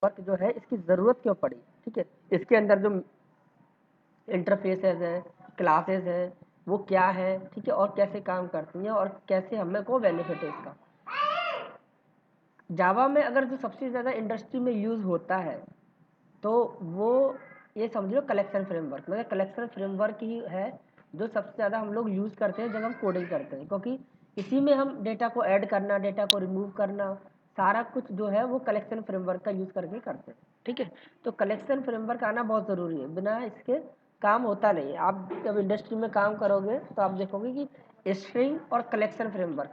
Framework जो है इसकी ज़रूरत क्यों पड़ी, ठीक है। इसके अंदर जो इंटरफेसेस है, क्लासेस है, वो क्या है, ठीक है, और कैसे काम करती हैं और कैसे हमें को बेनिफिट है इसका। जावा में अगर जो सबसे ज़्यादा इंडस्ट्री में यूज़ होता है तो वो ये समझ लो कलेक्शन फ्रेमवर्क, मतलब कलेक्शन फ्रेमवर्क ही है जो सबसे ज़्यादा हम लोग यूज़ करते हैं जब हम कोडिंग करते हैं, क्योंकि इसी में हम डेटा को ऐड करना, डेटा को रिमूव करना, सारा कुछ जो है वो कलेक्शन फ्रेमवर्क का यूज़ करके करते हैं, ठीक है। तो कलेक्शन फ्रेमवर्क आना बहुत ज़रूरी है, बिना इसके काम होता नहीं है। आप जब इंडस्ट्री में काम करोगे तो आप देखोगे कि स्ट्रिंग और कलेक्शन फ्रेमवर्क,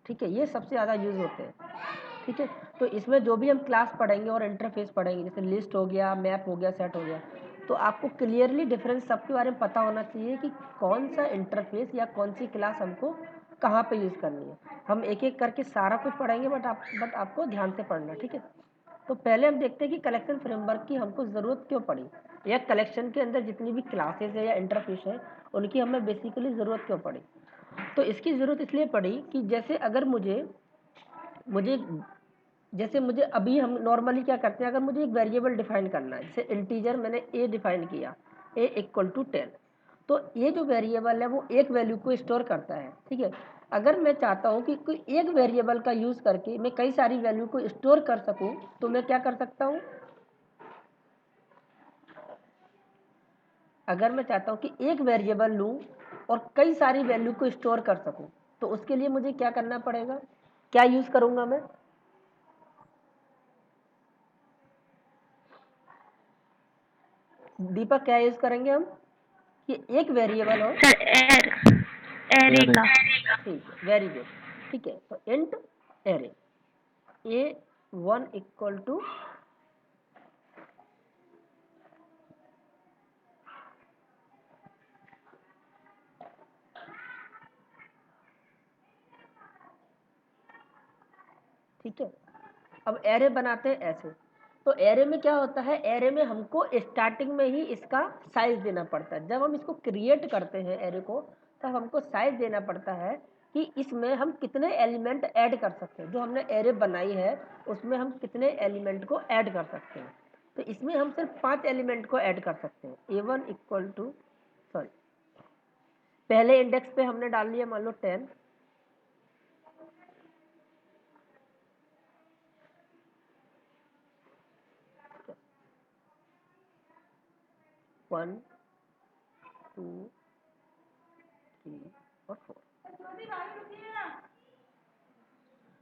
ठीक है, ये सबसे ज़्यादा यूज़ होते हैं, ठीक है। तो इसमें जो भी हम क्लास पढ़ेंगे और इंटरफेस पढ़ेंगे, जैसे लिस्ट हो गया, मैप हो गया, सेट हो गया, तो आपको क्लियरली डिफरेंस सबके बारे में पता होना चाहिए कि कौन सा इंटरफेस या कौन सी क्लास हमको कहाँ पे यूज़ करनी है। हम एक एक करके सारा कुछ पढ़ेंगे, बट आपको ध्यान से पढ़ना, ठीक है। तो पहले हम देखते हैं कि कलेक्शन फ्रेमवर्क की हमको ज़रूरत क्यों पड़ी, या कलेक्शन के अंदर जितनी भी क्लासेस है या इंटरफेस है उनकी हमें बेसिकली ज़रूरत क्यों पड़ी। तो इसकी ज़रूरत इसलिए पड़ी कि जैसे अगर मुझे जैसे मुझे अभी हम नॉर्मली क्या करते हैं, अगर मुझे एक वेरिएबल डिफाइन करना है, जैसे इंटीजर मैंने ए डिफाइन किया, ए इक्वल टू 10, तो ये जो वेरिएबल है वो एक वैल्यू को स्टोर करता है, ठीक है। अगर मैं चाहता हूँ कि कोई एक वेरिएबल का यूज़ करके मैं कई सारी वैल्यू को स्टोर कर सकूँ, तो मैं क्या कर सकता हूँ, अगर मैं चाहता हूँ कि एक वेरिएबल लूँ और कई सारी वैल्यू को स्टोर कर सकूँ, तो उसके लिए मुझे क्या करना पड़ेगा, क्या यूज़ करूँगा मैं, दीपक क्या यूज़ करेंगे हम, कि एक वेरिएबल हो, सर एरे का। ठीक है, वेरी गुड, ठीक है। तो int array A1 equal to ठीक है। अब एरे बनाते हैं ऐसे, तो एरे में क्या होता है, एरे में हमको स्टार्टिंग में ही इसका साइज देना पड़ता है। जब हम इसको क्रिएट करते हैं एरे को, तब हमको साइज देना पड़ता है कि इसमें हम कितने एलिमेंट ऐड कर सकते हैं, जो हमने एरे बनाई है उसमें हम कितने एलिमेंट को ऐड कर सकते हैं। तो इसमें हम सिर्फ 5 एलिमेंट को ऐड कर सकते हैं। A1 इक्वल टू, सॉरी, पहले इंडेक्स पे हमने डाल लिया मान लो 10, वन, टू, थ्री और 4,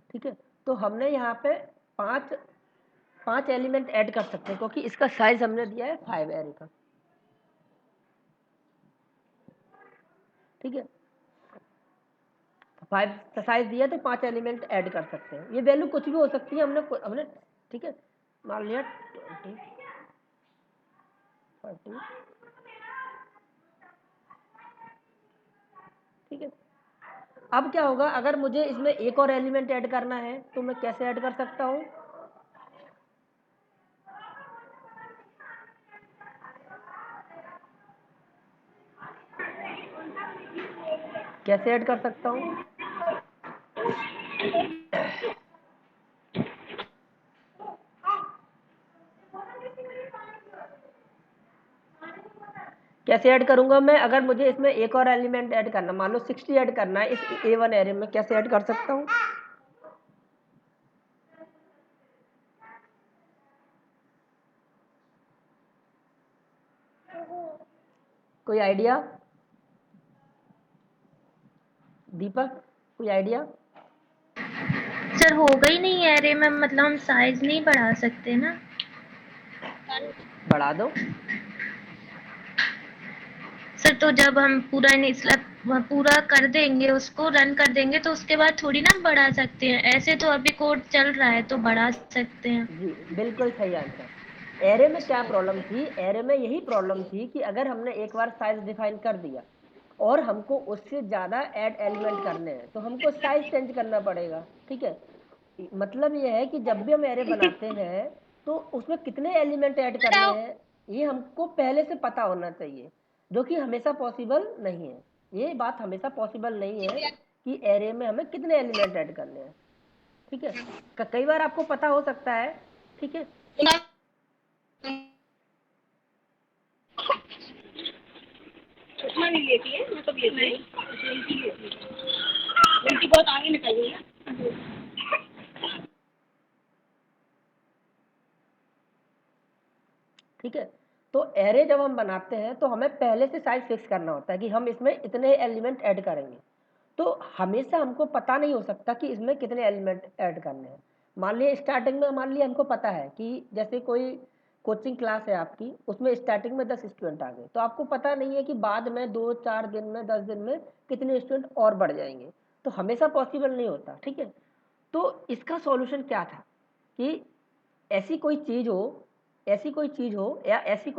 ठीक है। तो हमने यहाँ पे पांच एलिमेंट ऐड कर सकते हैं, क्योंकि इसका साइज हमने दिया है 5 एरे का, ठीक है। 5 साइज दिया तो 5 एलिमेंट ऐड कर सकते हैं। ये वैल्यू कुछ भी हो सकती है, हमने ठीक है, मान लिया 20, 30, ठीक है। अब क्या होगा, अगर मुझे इसमें एक और एलिमेंट ऐड करना है तो मैं कैसे ऐड कर सकता हूँ, कैसे ऐड कर सकता हूँ, कैसे ऐड करूंगा मैं, अगर मुझे इसमें एक और एलिमेंट ऐड करना, मान लो 60 ऐड करना है इस A1 एरे में, कैसे ऐड कर सकता हूँ, कोई आइडिया, दीपक कोई आइडिया। सर होगा ही नहीं एरे में, मतलब हम साइज नहीं बढ़ा सकते ना। बढ़ा दो, सर तो जब हम पूरा कर देंगे, उसको रन कर देंगे, तो उसके बाद थोड़ी ना बढ़ा सकते हैं। ऐसे तो अभी कोड चल रहा है तो बढ़ा सकते हैं। जी बिल्कुल सही आंसर। एरे में क्या प्रॉब्लम थी, एरे में यही प्रॉब्लम थी कि अगर हमने एक बार साइज डिफाइन कर दिया और हमको उससे ज़्यादा ऐड एलिमेंट करने हैं तो हमको साइज चेंज करना पड़ेगा, ठीक है। मतलब ये है कि जब भी हम एरे बनाते हैं तो उसमें कितने एलिमेंट ऐड करने हैं ये हमको पहले से पता होना चाहिए, जो कि हमेशा पॉसिबल नहीं है। ये बात हमेशा पॉसिबल नहीं है कि एरे में हमें कितने एलिमेंट ऐड करने हैं, ठीक है। कई बार आपको पता हो सकता है, ठीक है, चश्मा नहीं लेती है, मतलब लेती है, लेती है, उनकी बहुत आगे निकल गई है। ठीक है। तो एरे जब हम बनाते हैं तो हमें पहले से साइज फिक्स करना होता है कि हम इसमें इतने एलिमेंट ऐड करेंगे। तो हमेशा हमको पता नहीं हो सकता कि इसमें कितने एलिमेंट ऐड करने हैं। मान लिया स्टार्टिंग में मान लिया हमको पता है कि जैसे कोई कोचिंग क्लास है आपकी, उसमें स्टार्टिंग में 10 स्टूडेंट आ गए, तो आपको पता नहीं है कि बाद में 2-4 दिन में 10 दिन में कितने स्टूडेंट और बढ़ जाएंगे। तो हमेशा पॉसिबल नहीं होता। ठीक है। तो इसका सॉल्यूशन क्या था कि ऐसी कोई चीज़ हो, ऐसी कोई चीज़ हो या ऐसी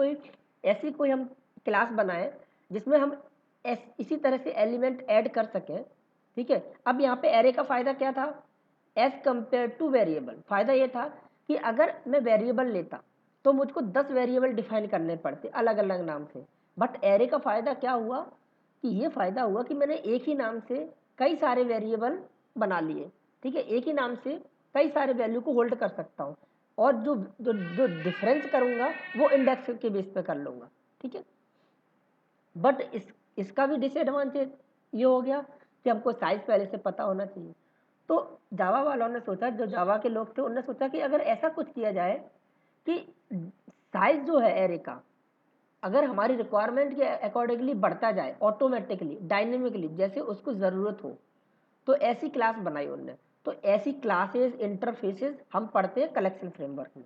कोई हम क्लास बनाएं जिसमें हम इसी तरह से एलिमेंट ऐड कर सकें। ठीक है। अब यहाँ पे एरे का फ़ायदा क्या था एज कंपेयर टू वेरिएबल? फ़ायदा ये था कि अगर मैं वेरिएबल लेता तो मुझको 10 वेरिएबल डिफाइन करने पड़ते अलग अलग नाम से। बट एरे का फ़ायदा क्या हुआ कि ये फ़ायदा हुआ कि मैंने एक ही नाम से कई सारे वेरिएबल बना लिए। ठीक है। एक ही नाम से कई सारे वैल्यू को होल्ड कर सकता हूँ और जो जो जो डिफरेंस करूँगा वो इंडेक्स के बेस पे कर लूँगा। ठीक है। बट इसका भी डिसएडवांटेज ये हो गया कि हमको साइज पहले से पता होना चाहिए। तो जावा वालों ने सोचा, जो जावा के लोग थे उन्होंने सोचा कि अगर ऐसा कुछ किया जाए कि साइज जो है एरे का अगर हमारी रिक्वायरमेंट के अकॉर्डिंगली बढ़ता जाए ऑटोमेटिकली डायनेमिकली जैसे उसको ज़रूरत हो, तो ऐसी क्लास बनाई उन्होंने। तो ऐसी क्लासेस इंटरफेसेस हम पढ़ते हैं कलेक्शन फ्रेमवर्क में।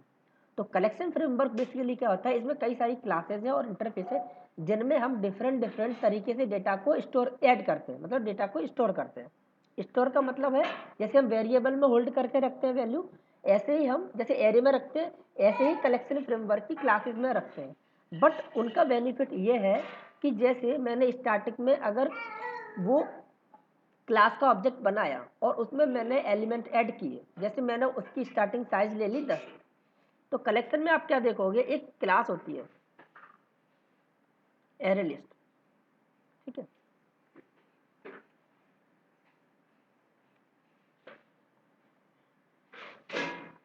तो कलेक्शन फ्रेमवर्क बेसिकली क्या होता है, इसमें कई सारी क्लासेस हैं और इंटरफेस है जिनमें हम डिफरेंट तरीके से डेटा को स्टोर ऐड करते हैं, मतलब डेटा को स्टोर करते हैं। स्टोर का मतलब है जैसे हम वेरिएबल में होल्ड करके रखते हैं वैल्यू, ऐसे ही हम जैसे एरे में रखते हैं ऐसे ही कलेक्शन फ्रेमवर्क की क्लासेस में रखते हैं। बट उनका बेनिफिट ये है कि जैसे मैंने स्टार्टिंग में अगर वो क्लास का ऑब्जेक्ट बनाया और उसमें मैंने एलिमेंट ऐड किए, जैसे मैंने उसकी स्टार्टिंग साइज ले ली 10, तो कलेक्शन में आप क्या देखोगे एक क्लास होती है एरे लिस्ट। ठीक है।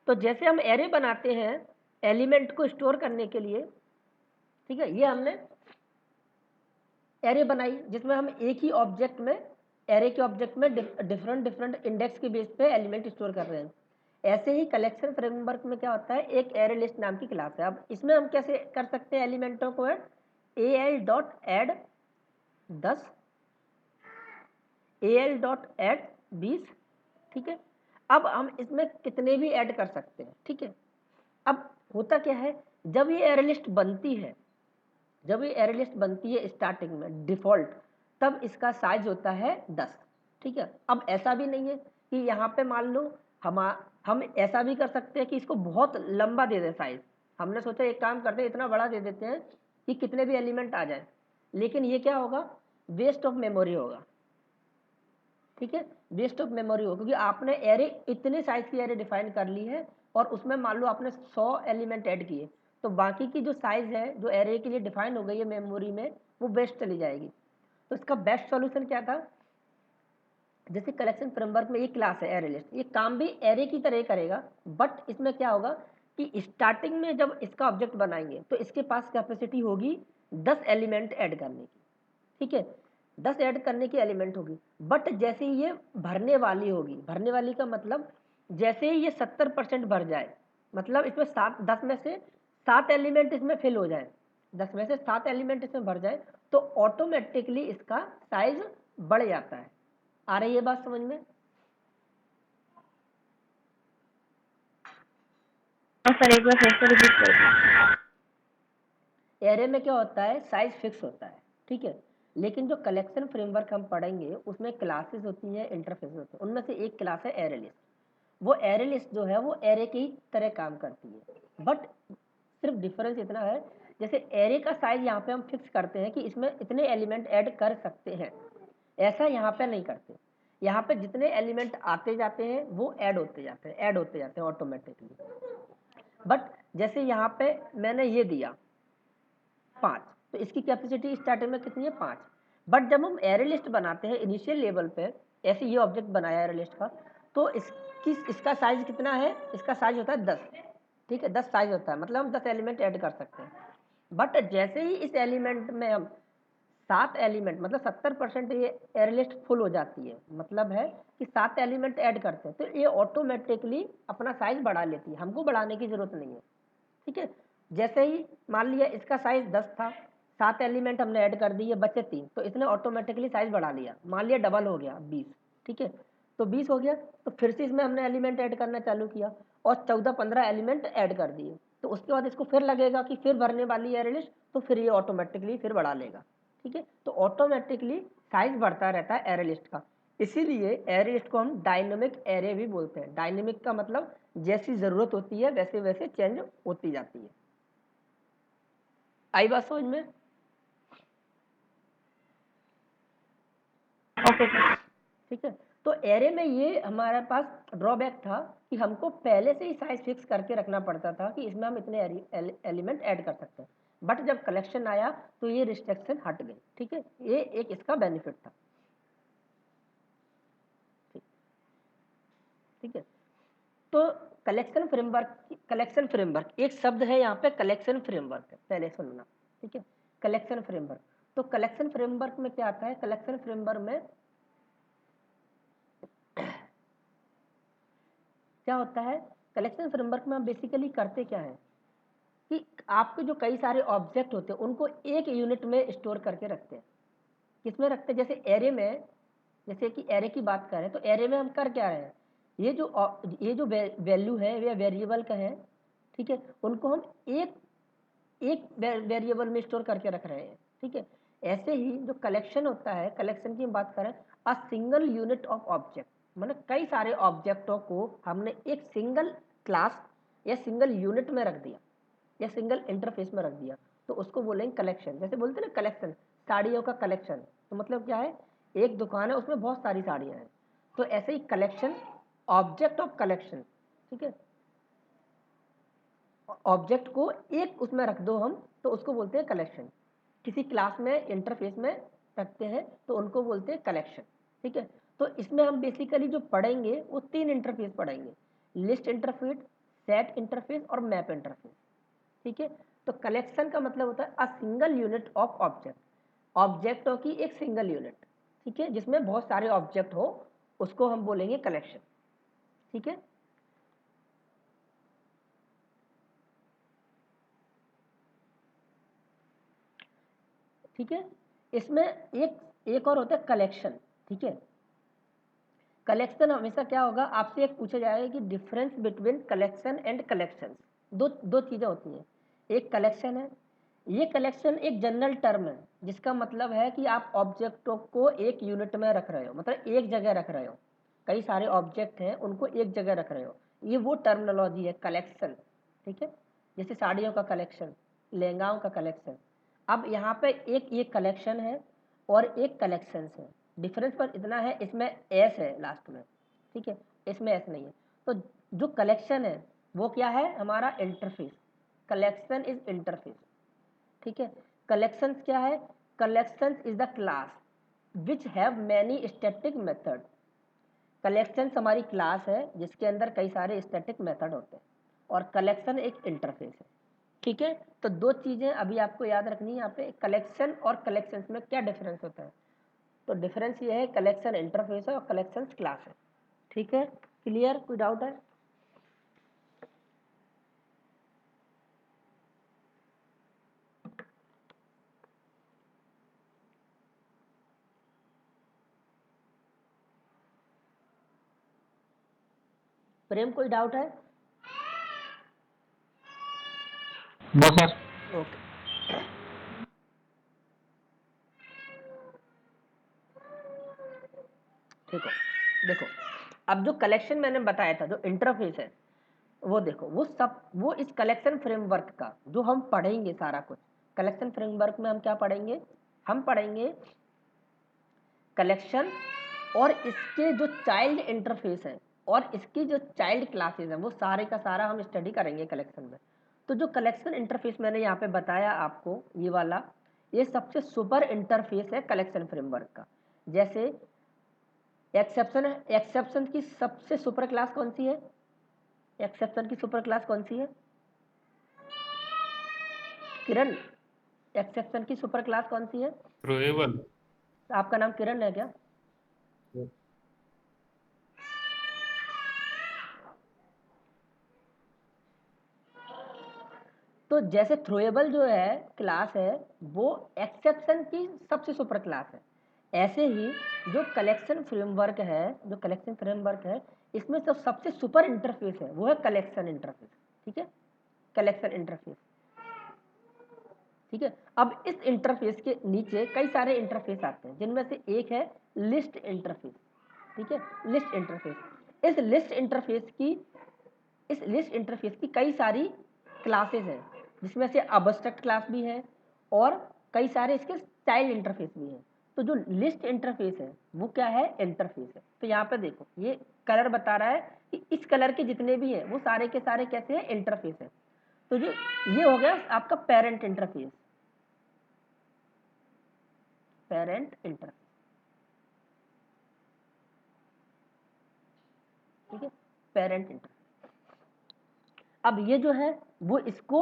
तो जैसे हम एरे बनाते हैं एलिमेंट को स्टोर करने के लिए, ठीक है, ये हमने एरे बनाई जिसमें हम एक ही ऑब्जेक्ट में एरे के ऑब्जेक्ट में डिफरेंट इंडेक्स के बेस पे एलिमेंट स्टोर कर रहे हैं। ऐसे ही कलेक्शन फ्रेमवर्क में क्या होता है एक एरे लिस्ट नाम की क्लास है। अब इसमें हम कैसे कर सकते हैं एलिमेंटों को ऐड, al.add 10 al.add 20। ठीक है। अब हम इसमें कितने भी ऐड कर सकते हैं। ठीक है। अब होता क्या है जब ये एरे लिस्ट बनती है, जब ये एरे लिस्ट बनती है स्टार्टिंग में डिफॉल्ट, तब इसका साइज होता है 10। ठीक है। अब ऐसा भी नहीं है कि यहाँ पे मान लो हम ऐसा भी कर सकते हैं कि इसको बहुत लंबा दे दें साइज। हमने सोचा एक काम करते हैं इतना बड़ा दे देते हैं कि कितने भी एलिमेंट आ जाए, लेकिन ये क्या होगा वेस्ट ऑफ मेमोरी होगा। ठीक है। वेस्ट ऑफ मेमोरी हो क्योंकि आपने एरे इतने साइज की एरे डिफाइन कर ली है और उसमें मान लो आपने 100 एलिमेंट ऐड किए, तो बाकी की जो साइज है जो एरे के लिए डिफाइन हो गई है मेमोरी में वो वेस्ट चली जाएगी। तो इसका बेस्ट सॉल्यूशन क्या था, जैसे कलेक्शन फ्रेमवर्क में ये क्लास है एरे लिस्ट, ये काम भी एरे की तरह करेगा। बट इसमें क्या होगा कि स्टार्टिंग में जब इसका ऑब्जेक्ट बनाएंगे तो इसके पास कैपेसिटी होगी 10 एलिमेंट ऐड करने की। ठीक है। 10 ऐड करने की एलिमेंट होगी। बट जैसे ही ये भरने वाली होगी, भरने वाली का मतलब जैसे ही ये 70% भर जाए, मतलब इसमें 10 में से 7 एलिमेंट इसमें फिल हो जाए, 10 में से 7 एलिमेंट इसमें भर जाए, तो ऑटोमेटिकली इसका साइज बढ़ जाता है। आ रही है बात समझ में? सर एक बार फिर से रिपीट कर। एरे में क्या होता है साइज फिक्स होता है। ठीक है। लेकिन जो कलेक्शन फ्रेमवर्क हम पढ़ेंगे उसमें क्लासेस होती हैं इंटरफेस होते हैं, उनमें से एक क्लास है एरे लिस्ट। वो एरे लिस्ट जो है वो एरे की तरह काम करती है। बट सिर्फ डिफरेंस इतना है जैसे एरे का साइज यहाँ पे हम फिक्स करते हैं कि इसमें इतने एलिमेंट ऐड कर सकते हैं, ऐसा यहाँ पे नहीं करते। यहाँ पे जितने एलिमेंट आते जाते हैं वो ऐड होते जाते हैं, ऐड होते जाते हैं ऑटोमेटिकली। बट जैसे यहाँ पे मैंने ये दिया 5, तो इसकी कैपेसिटी स्टार्टिंग में कितनी है 5। बट जब हम एरे लिस्ट बनाते हैं इनिशियल लेवल पे, ऐसे ये ऑब्जेक्ट बनाया एरे लिस्ट का, तो इसका साइज कितना है, इसका साइज होता है 10। ठीक है, 10 साइज होता है, मतलब हम 10 एलिमेंट ऐड कर सकते हैं। बट जैसे ही इस एलिमेंट में हम 7 एलिमेंट मतलब 70% ये एरे लिस्ट फुल हो जाती है, मतलब है कि 7 एलिमेंट ऐड करते हैं तो ये ऑटोमेटिकली अपना साइज बढ़ा लेती है, हमको बढ़ाने की जरूरत नहीं है। ठीक है, जैसे ही मान लिया इसका साइज 10 था, 7 एलिमेंट हमने ऐड कर दिए, बचे 3, तो इसने ऑटोमेटिकली साइज बढ़ा लिया, मान लिया डबल हो गया 20। ठीक है, तो 20 हो गया, तो फिर से इसमें हमने एलिमेंट ऐड करना चालू किया और 14-15 एलिमेंट ऐड कर दिए, तो उसके बाद इसको फिर लगेगा कि फिर भरने वाली है एरे लिस्ट, तो फिर ये ऑटोमेटिकली फिर बढ़ा लेगा। ठीक है, तो ऑटोमेटिकली साइज बढ़ता रहता है एरे लिस्ट का, इसीलिए एरे लिस्ट को हम डायनेमिक एरे भी बोलते हैं। डायनेमिक का मतलब जैसी जरूरत होती है वैसे वैसे चेंज होती जाती है। आई बात समझ में? Okay sir. ठीक है, तो एरे में ये हमारे पास ड्रॉबैक था कि हमको पहले से ही साइज फिक्स करके रखना पड़ता था कि इसमें हम इतने एलिमेंट ऐड कर सकते हैं, बट जब कलेक्शन आया तो ये रिस्ट्रिक्शन हट गई। ठीक है, ये एक इसका बेनिफिट था। ठीक है, तो कलेक्शन फ्रेमवर्क एक शब्द है यहाँ पे, कलेक्शन फ्रेमवर्क है, पहले सुनना। ठीक है, कलेक्शन फ्रेमवर्क, तो कलेक्शन फ्रेमवर्क में क्या आता है? कलेक्शन फ्रेमवर्क में क्या होता है? कलेक्शन फ्रेमवर्क में हम बेसिकली करते क्या है कि आपके जो कई सारे ऑब्जेक्ट होते हैं उनको एक यूनिट में स्टोर करके रखते हैं। किसमें रखते हैं? जैसे एरे में, जैसे कि एरे की बात करें तो एरे में हम कर क्या रहे हैं, ये जो वैल्यू है ये वेरिएबल का है। ठीक है, उनको हम एक एक वेरिएबल में स्टोर करके रख रहे हैं। ठीक है, ऐसे ही जो कलेक्शन होता है, कलेक्शन की हम बात करें, अ सिंगल यूनिट ऑफ ऑब्जेक्ट, मतलब कई सारे ऑब्जेक्टों को हमने एक सिंगल क्लास या सिंगल यूनिट में रख दिया या सिंगल इंटरफेस में रख दिया, तो उसको बोलेंगे कलेक्शन। जैसे बोलते हैं ना कलेक्शन, साड़ियों का कलेक्शन, तो मतलब क्या है, एक दुकान है उसमें बहुत सारी साड़ियाँ हैं, तो ऐसे ही कलेक्शन, ऑब्जेक्ट ऑफ कलेक्शन। ठीक है, ऑब्जेक्ट को एक उसमें रख दो हम, तो उसको बोलते हैं कलेक्शन। किसी क्लास में इंटरफेस में रखते हैं तो उनको बोलते हैं कलेक्शन। ठीक है, तो इसमें हम बेसिकली जो पढ़ेंगे वो 3 इंटरफेस पढ़ेंगे, लिस्ट इंटरफेस, सेट इंटरफेस और मैप इंटरफेस। ठीक है, तो कलेक्शन का मतलब होता है a single unit of object, ऑब्जेक्टों की एक सिंगल यूनिट। ठीक है, जिसमें बहुत सारे ऑब्जेक्ट हो उसको हम बोलेंगे कलेक्शन। ठीक है, ठीक है, इसमें एक और होता है कलेक्शन। ठीक है, कलेक्शन हमेशा क्या होगा, आपसे एक पूछा जाएगा कि difference between collection and collections. दो चीजें होती हैं, एक कलेक्शन है, ये कलेक्शन एक जनरल टर्म है जिसका मतलब है कि आप ऑब्जेक्टों को एक यूनिट में रख रहे हो, मतलब एक जगह रख रहे हो, कई सारे ऑब्जेक्ट हैं उनको एक जगह रख रहे हो, ये वो टर्मिनोलॉजी है कलेक्शन। ठीक है, जैसे साड़ियों का कलेक्शन, लहंगाओं का कलेक्शन। अब यहाँ पे एक ये कलेक्शन है और एक कलेक्शंस है, डिफरेंस पर इतना है, इसमें एस है लास्ट में। ठीक है, इसमें एस नहीं है, तो जो कलेक्शन है वो क्या है, हमारा इंटरफेस, कलेक्शन इज इंटरफेस। ठीक है, कलेक्शंस क्या है, collections is the class which have many static method. Collections हमारी क्लास है जिसके अंदर कई सारे स्टैटिक मेथड होते हैं और कलेक्शन एक इंटरफेस है। ठीक है, तो दो चीजें अभी आपको याद रखनी है यहाँ पे, कलेक्शन और कलेक्शंस में क्या डिफरेंस होता है। तो डिफरेंस ये है, कलेक्शन इंटरफेस है और कलेक्शन क्लास है। ठीक है, क्लियर? कोई डाउट है? प्रेम कोई डाउट है? बस सर। ओके, ठीक हो, देखो अब जो कलेक्शन मैंने बताया था, जो इंटरफेस है, वो देखो वो इस कलेक्शन फ्रेमवर्क का जो हम पढ़ेंगे सारा कुछ, कलेक्शन फ्रेमवर्क में हम क्या पढ़ेंगे, हम पढ़ेंगे कलेक्शन और इसके जो चाइल्ड इंटरफेस है और इसकी जो चाइल्ड क्लासेस है वो सारे का सारा हम स्टडी करेंगे कलेक्शन में। तो जो कलेक्शन इंटरफेस मैंने यहाँ पे बताया आपको, ये वाला, ये सबसे सुपर इंटरफेस है कलेक्शन फ्रेमवर्क का। जैसे एक्सेप्शन है, एक्सेप्शन की सबसे सुपर क्लास कौन सी है, एक्सेप्शन की सुपर क्लास कौन सी है? किरण, एक्सेप्शन की सुपर क्लास कौन सी है? थ्रोएबल। आपका नाम किरण है क्या? तो जैसे थ्रोएबल जो है क्लास है वो एक्सेप्शन की सबसे सुपर क्लास है, ऐसे ही जो कलेक्शन फ्रेमवर्क है, इसमें तो सबसे सुपर इंटरफेस है वो है कलेक्शन इंटरफेस। ठीक है, कलेक्शन इंटरफेस। ठीक है, अब इस इंटरफेस के नीचे कई सारे इंटरफेस आते हैं, जिनमें से एक है लिस्ट इंटरफेस। ठीक है, लिस्ट इंटरफेस। इस लिस्ट इंटरफेस की कई सारी क्लासेस हैं, जिसमें से अबस्ट्रैक्ट क्लास भी है और कई सारे इसके चाइल्ड इंटरफेस भी हैं। तो जो लिस्ट इंटरफेस है वो क्या है? इंटरफेस है। तो यहाँ पे देखो ये कलर बता रहा है कि इस कलर के जितने भी हैं वो सारे के सारे कैसे हैं? इंटरफेस है। तो जो ये हो गया आपका पेरेंट इंटरफेस, पेरेंट इंटरफेस। ठीक है, पेरेंट इंटरफेस। अब ये जो है वो इसको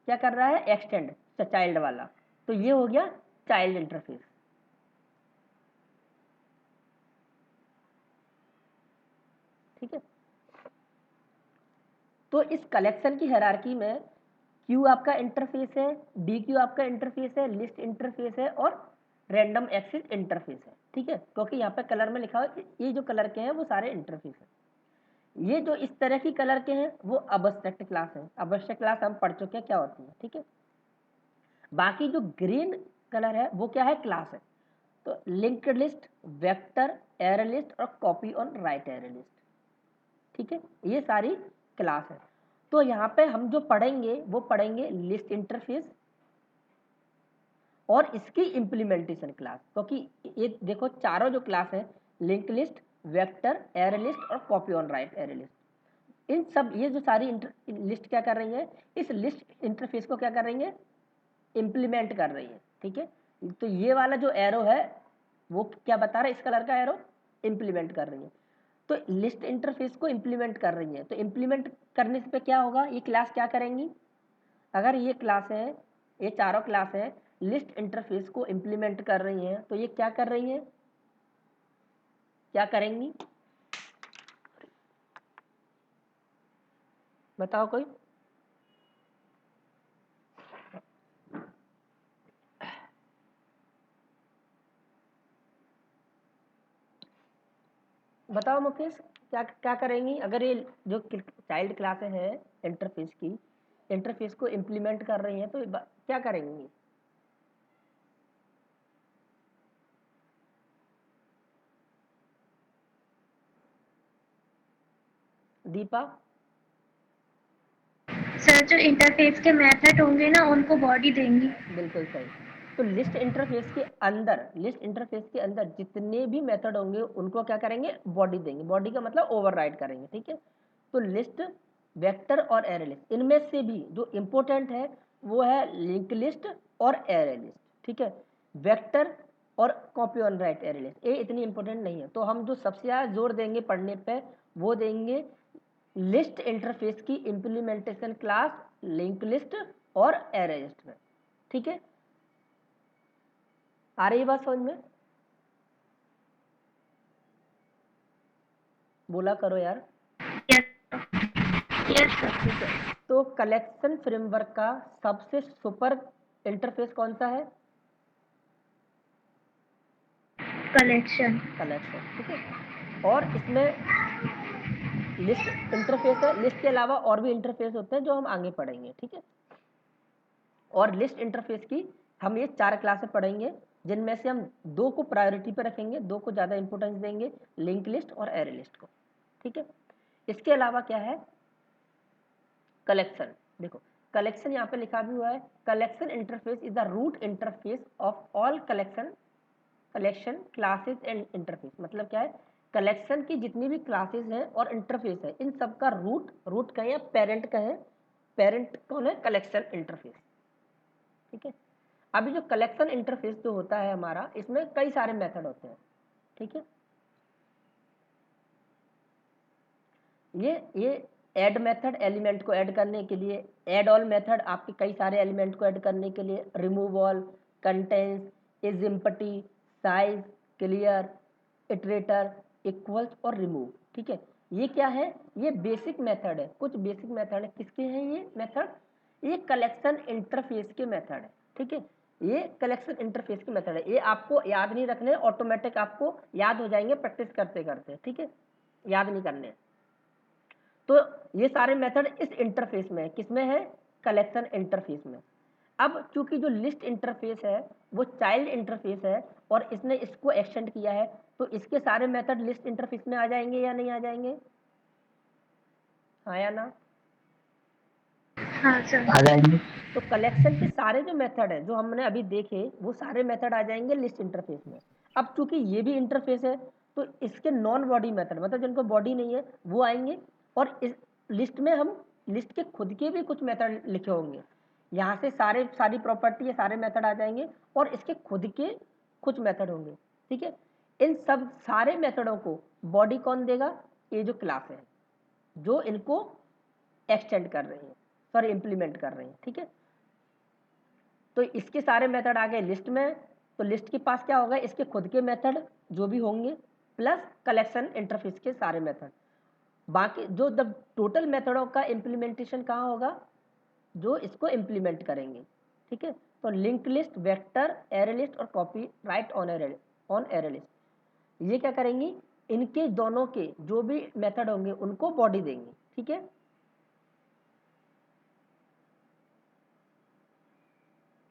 क्या कर रहा है? एक्सटेंड, चाइल्ड वाला। तो ये हो गया चाइल्ड इंटरफेस। ठीक है, तो इस कलेक्शन की हायरार्की में क्यू आपका इंटरफेस है, डी क्यू आपका इंटरफेस है, लिस्ट इंटरफेस है और रैंडम एक्सेस इंटरफेस है। ठीक है, क्योंकि यहाँ पे कलर में लिखा हुआ ये जो कलर के हैं वो सारे इंटरफेस है। ये जो इस तरह की कलर के हैं वो अबस्ट्रैक्ट क्लास है। अबस्ट्रैक्ट क्लास हम पढ़ चुके हैं क्या होती है। ठीक है, बाकी जो ग्रीन कलर है वो क्या है? क्लास है। तो linked list, vector, array list और copy on write array list. ठीक है, ये सारी क्लास है। तो यहाँ पे हम जो पढ़ेंगे वो पढ़ेंगे लिस्ट इंटरफेस और इसकी इम्प्लीमेंटेशन क्लास, क्योंकि ये देखो चारों जो क्लास है, link list, vector, array list और copy on write array list, इन सब ये जो सारी लिस्ट क्या कर रही है? इस लिस्ट इंटरफेस को क्या कर रही है? इम्प्लीमेंट कर रही है। ठीक है, तो ये वाला जो एरो है वो क्या बता रहा है? इस कलर का एरो इम्प्लीमेंट कर रही है। तो लिस्ट इंटरफेस को इम्प्लीमेंट कर रही है, तो इम्प्लीमेंट करने से पे क्या होगा? ये क्लास क्या करेंगी? अगर ये क्लास है, ये चारों क्लास है, लिस्ट इंटरफेस को इम्प्लीमेंट कर रही हैं, तो ये क्या कर रही हैं? क्या करेंगी? बताओ कोई। बताओ मुकेश, क्या क्या करेंगी अगर ये जो चाइल्ड क्लासें हैं इंटरफेस की, इंटरफेस को इम्प्लीमेंट कर रही हैं, तो क्या करेंगी? दीपा? सर जो इंटरफेस के मेथड होंगे ना उनको बॉडी देंगी। बिल्कुल सही। तो लिस्ट इंटरफेस के अंदर जितने भी मेथड होंगे उनको क्या करेंगे? बॉडी देंगे। बॉडी का मतलब ओवरराइड करेंगे। ठीक है, तो लिस्ट, वेक्टर और एरे लिस्ट, इनमें से भी जो इम्पोर्टेंट है वो है लिंक लिस्ट और एरे लिस्ट। ठीक है, वेक्टर और copy on write array list ये इतनी इंपॉर्टेंट नहीं है। तो हम जो सबसे ज़्यादा जोर देंगे पढ़ने पे वो देंगे लिस्ट इंटरफेस की इम्प्लीमेंटेशन क्लास लिंक लिस्ट और एरे लिस्ट में। ठीक है, आ रही बात समझ में? बोला करो यार। Yes sir. ठीक है, तो कलेक्शन फ्रेमवर्क का सबसे सुपर इंटरफेस कौन सा है? कलेक्शन। ठीक है, और इसमें लिस्ट इंटरफेस है। लिस्ट के अलावा और भी इंटरफेस होते हैं जो हम आगे पढ़ेंगे। ठीक है, और लिस्ट इंटरफेस की हम ये 4 क्लासें पढ़ेंगे, जिनमें से हम 2 को प्रायोरिटी पर रखेंगे, 2 को ज़्यादा इंपॉर्टेंस देंगे, लिंक लिस्ट और एरे लिस्ट को। ठीक है, इसके अलावा क्या है? कलेक्शन। देखो कलेक्शन यहाँ पे लिखा भी हुआ है, collection interface is the root interface of all collection classes and interface. मतलब क्या है? कलेक्शन की जितनी भी क्लासेस हैं और इंटरफेस है, इन सब का रूट कहें या पेरेंट कहें, पेरेंट कौन है? Collection interface. ठीक है, अभी जो कलेक्शन इंटरफेस जो होता है हमारा, इसमें कई सारे मेथड होते हैं। ठीक है, ये ऐड मेथड एलिमेंट को ऐड करने के लिए, ऐड ऑल मेथड आपके कई सारे एलिमेंट को ऐड करने के लिए, remove all, contains, is empty, size, clear, iterator, equals और रिमूव। ठीक है, ये क्या है, ये बेसिक मेथड है, कुछ बेसिक मेथड है। किसके हैं ये मेथड, ये कलेक्शन इंटरफेस के मेथड है। ठीक है, ये कलेक्शन इंटरफेस के मेथड है, ये आपको याद नहीं रखने, ऑटोमेटिक आपको याद हो जाएंगे प्रैक्टिस करते करते। ठीक है, याद नहीं करने। तो ये सारे मेथड इस इंटरफेस में है, किसमें है, कलेक्शन इंटरफेस में। अब चूंकि जो लिस्ट इंटरफेस है वो चाइल्ड इंटरफेस है और इसने इसको एक्सटेंड किया है, तो इसके सारे मेथड लिस्ट इंटरफेस में आ जाएंगे या नहीं आ जाएंगे, हाँ या ना। हाँ सर। आ जाएंगे। तो कलेक्शन के सारे जो मेथड है जो हमने अभी देखे वो सारे मेथड आ जाएंगे लिस्ट इंटरफेस में। अब चूंकि ये भी इंटरफेस है तो इसके नॉन बॉडी मेथड, मतलब जिनको बॉडी नहीं है वो आएंगे, और इस लिस्ट में हम लिस्ट के खुद के भी कुछ मेथड लिखे होंगे, यहाँ से सारी प्रॉपर्टी या सारे मेथड आ जाएंगे और इसके खुद के कुछ मेथड होंगे। ठीक है, इन सब सारे मेथडों को बॉडी कौन देगा, ये जो क्लास है जो इनको एक्सटेंड कर रही है, सॉरी इंप्लीमेंट कर रही है। ठीक है, तो इसके सारे मेथड आ गए लिस्ट में, तो लिस्ट के पास क्या होगा, इसके खुद के मेथड जो भी होंगे प्लस कलेक्शन इंटरफेस के सारे मेथड। बाकी जो द टोटल मेथडों का इम्प्लीमेंटेशन कहाँ होगा, जो इसको इम्प्लीमेंट करेंगे। ठीक है, तो link list, vector, array list और copy write on array list, ये क्या करेंगी, इनके दोनों के जो भी मेथड होंगे उनको बॉडी देंगे। ठीक है,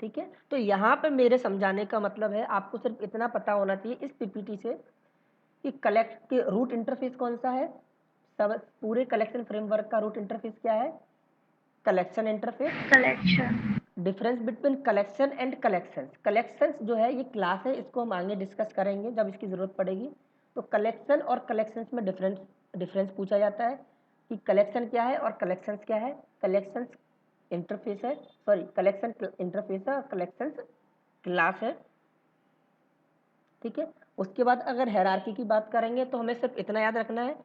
ठीक है, तो यहाँ पे मेरे समझाने का मतलब है आपको सिर्फ इतना पता होना चाहिए इस पीपीटी से कि कलेक्ट के रूट इंटरफेस कौन सा है, सब पूरे कलेक्शन फ्रेमवर्क का रूट इंटरफेस क्या है, collection interface. Collection. Difference between collection and collections, collections जो है ये क्लास है, इसको हम आगे डिस्कस करेंगे जब इसकी ज़रूरत पड़ेगी। तो कलेक्शन और कलेक्शंस में डिफरेंस पूछा जाता है कि कलेक्शन क्या है और कलेक्शंस क्या है। कलेक्शंस इंटरफेस है, सॉरी कलेक्शन इंटरफेस है और कलेक्शंस क्लास है। ठीक है, उसके बाद अगर हायरार्की की बात करेंगे तो हमें सिर्फ इतना याद रखना है,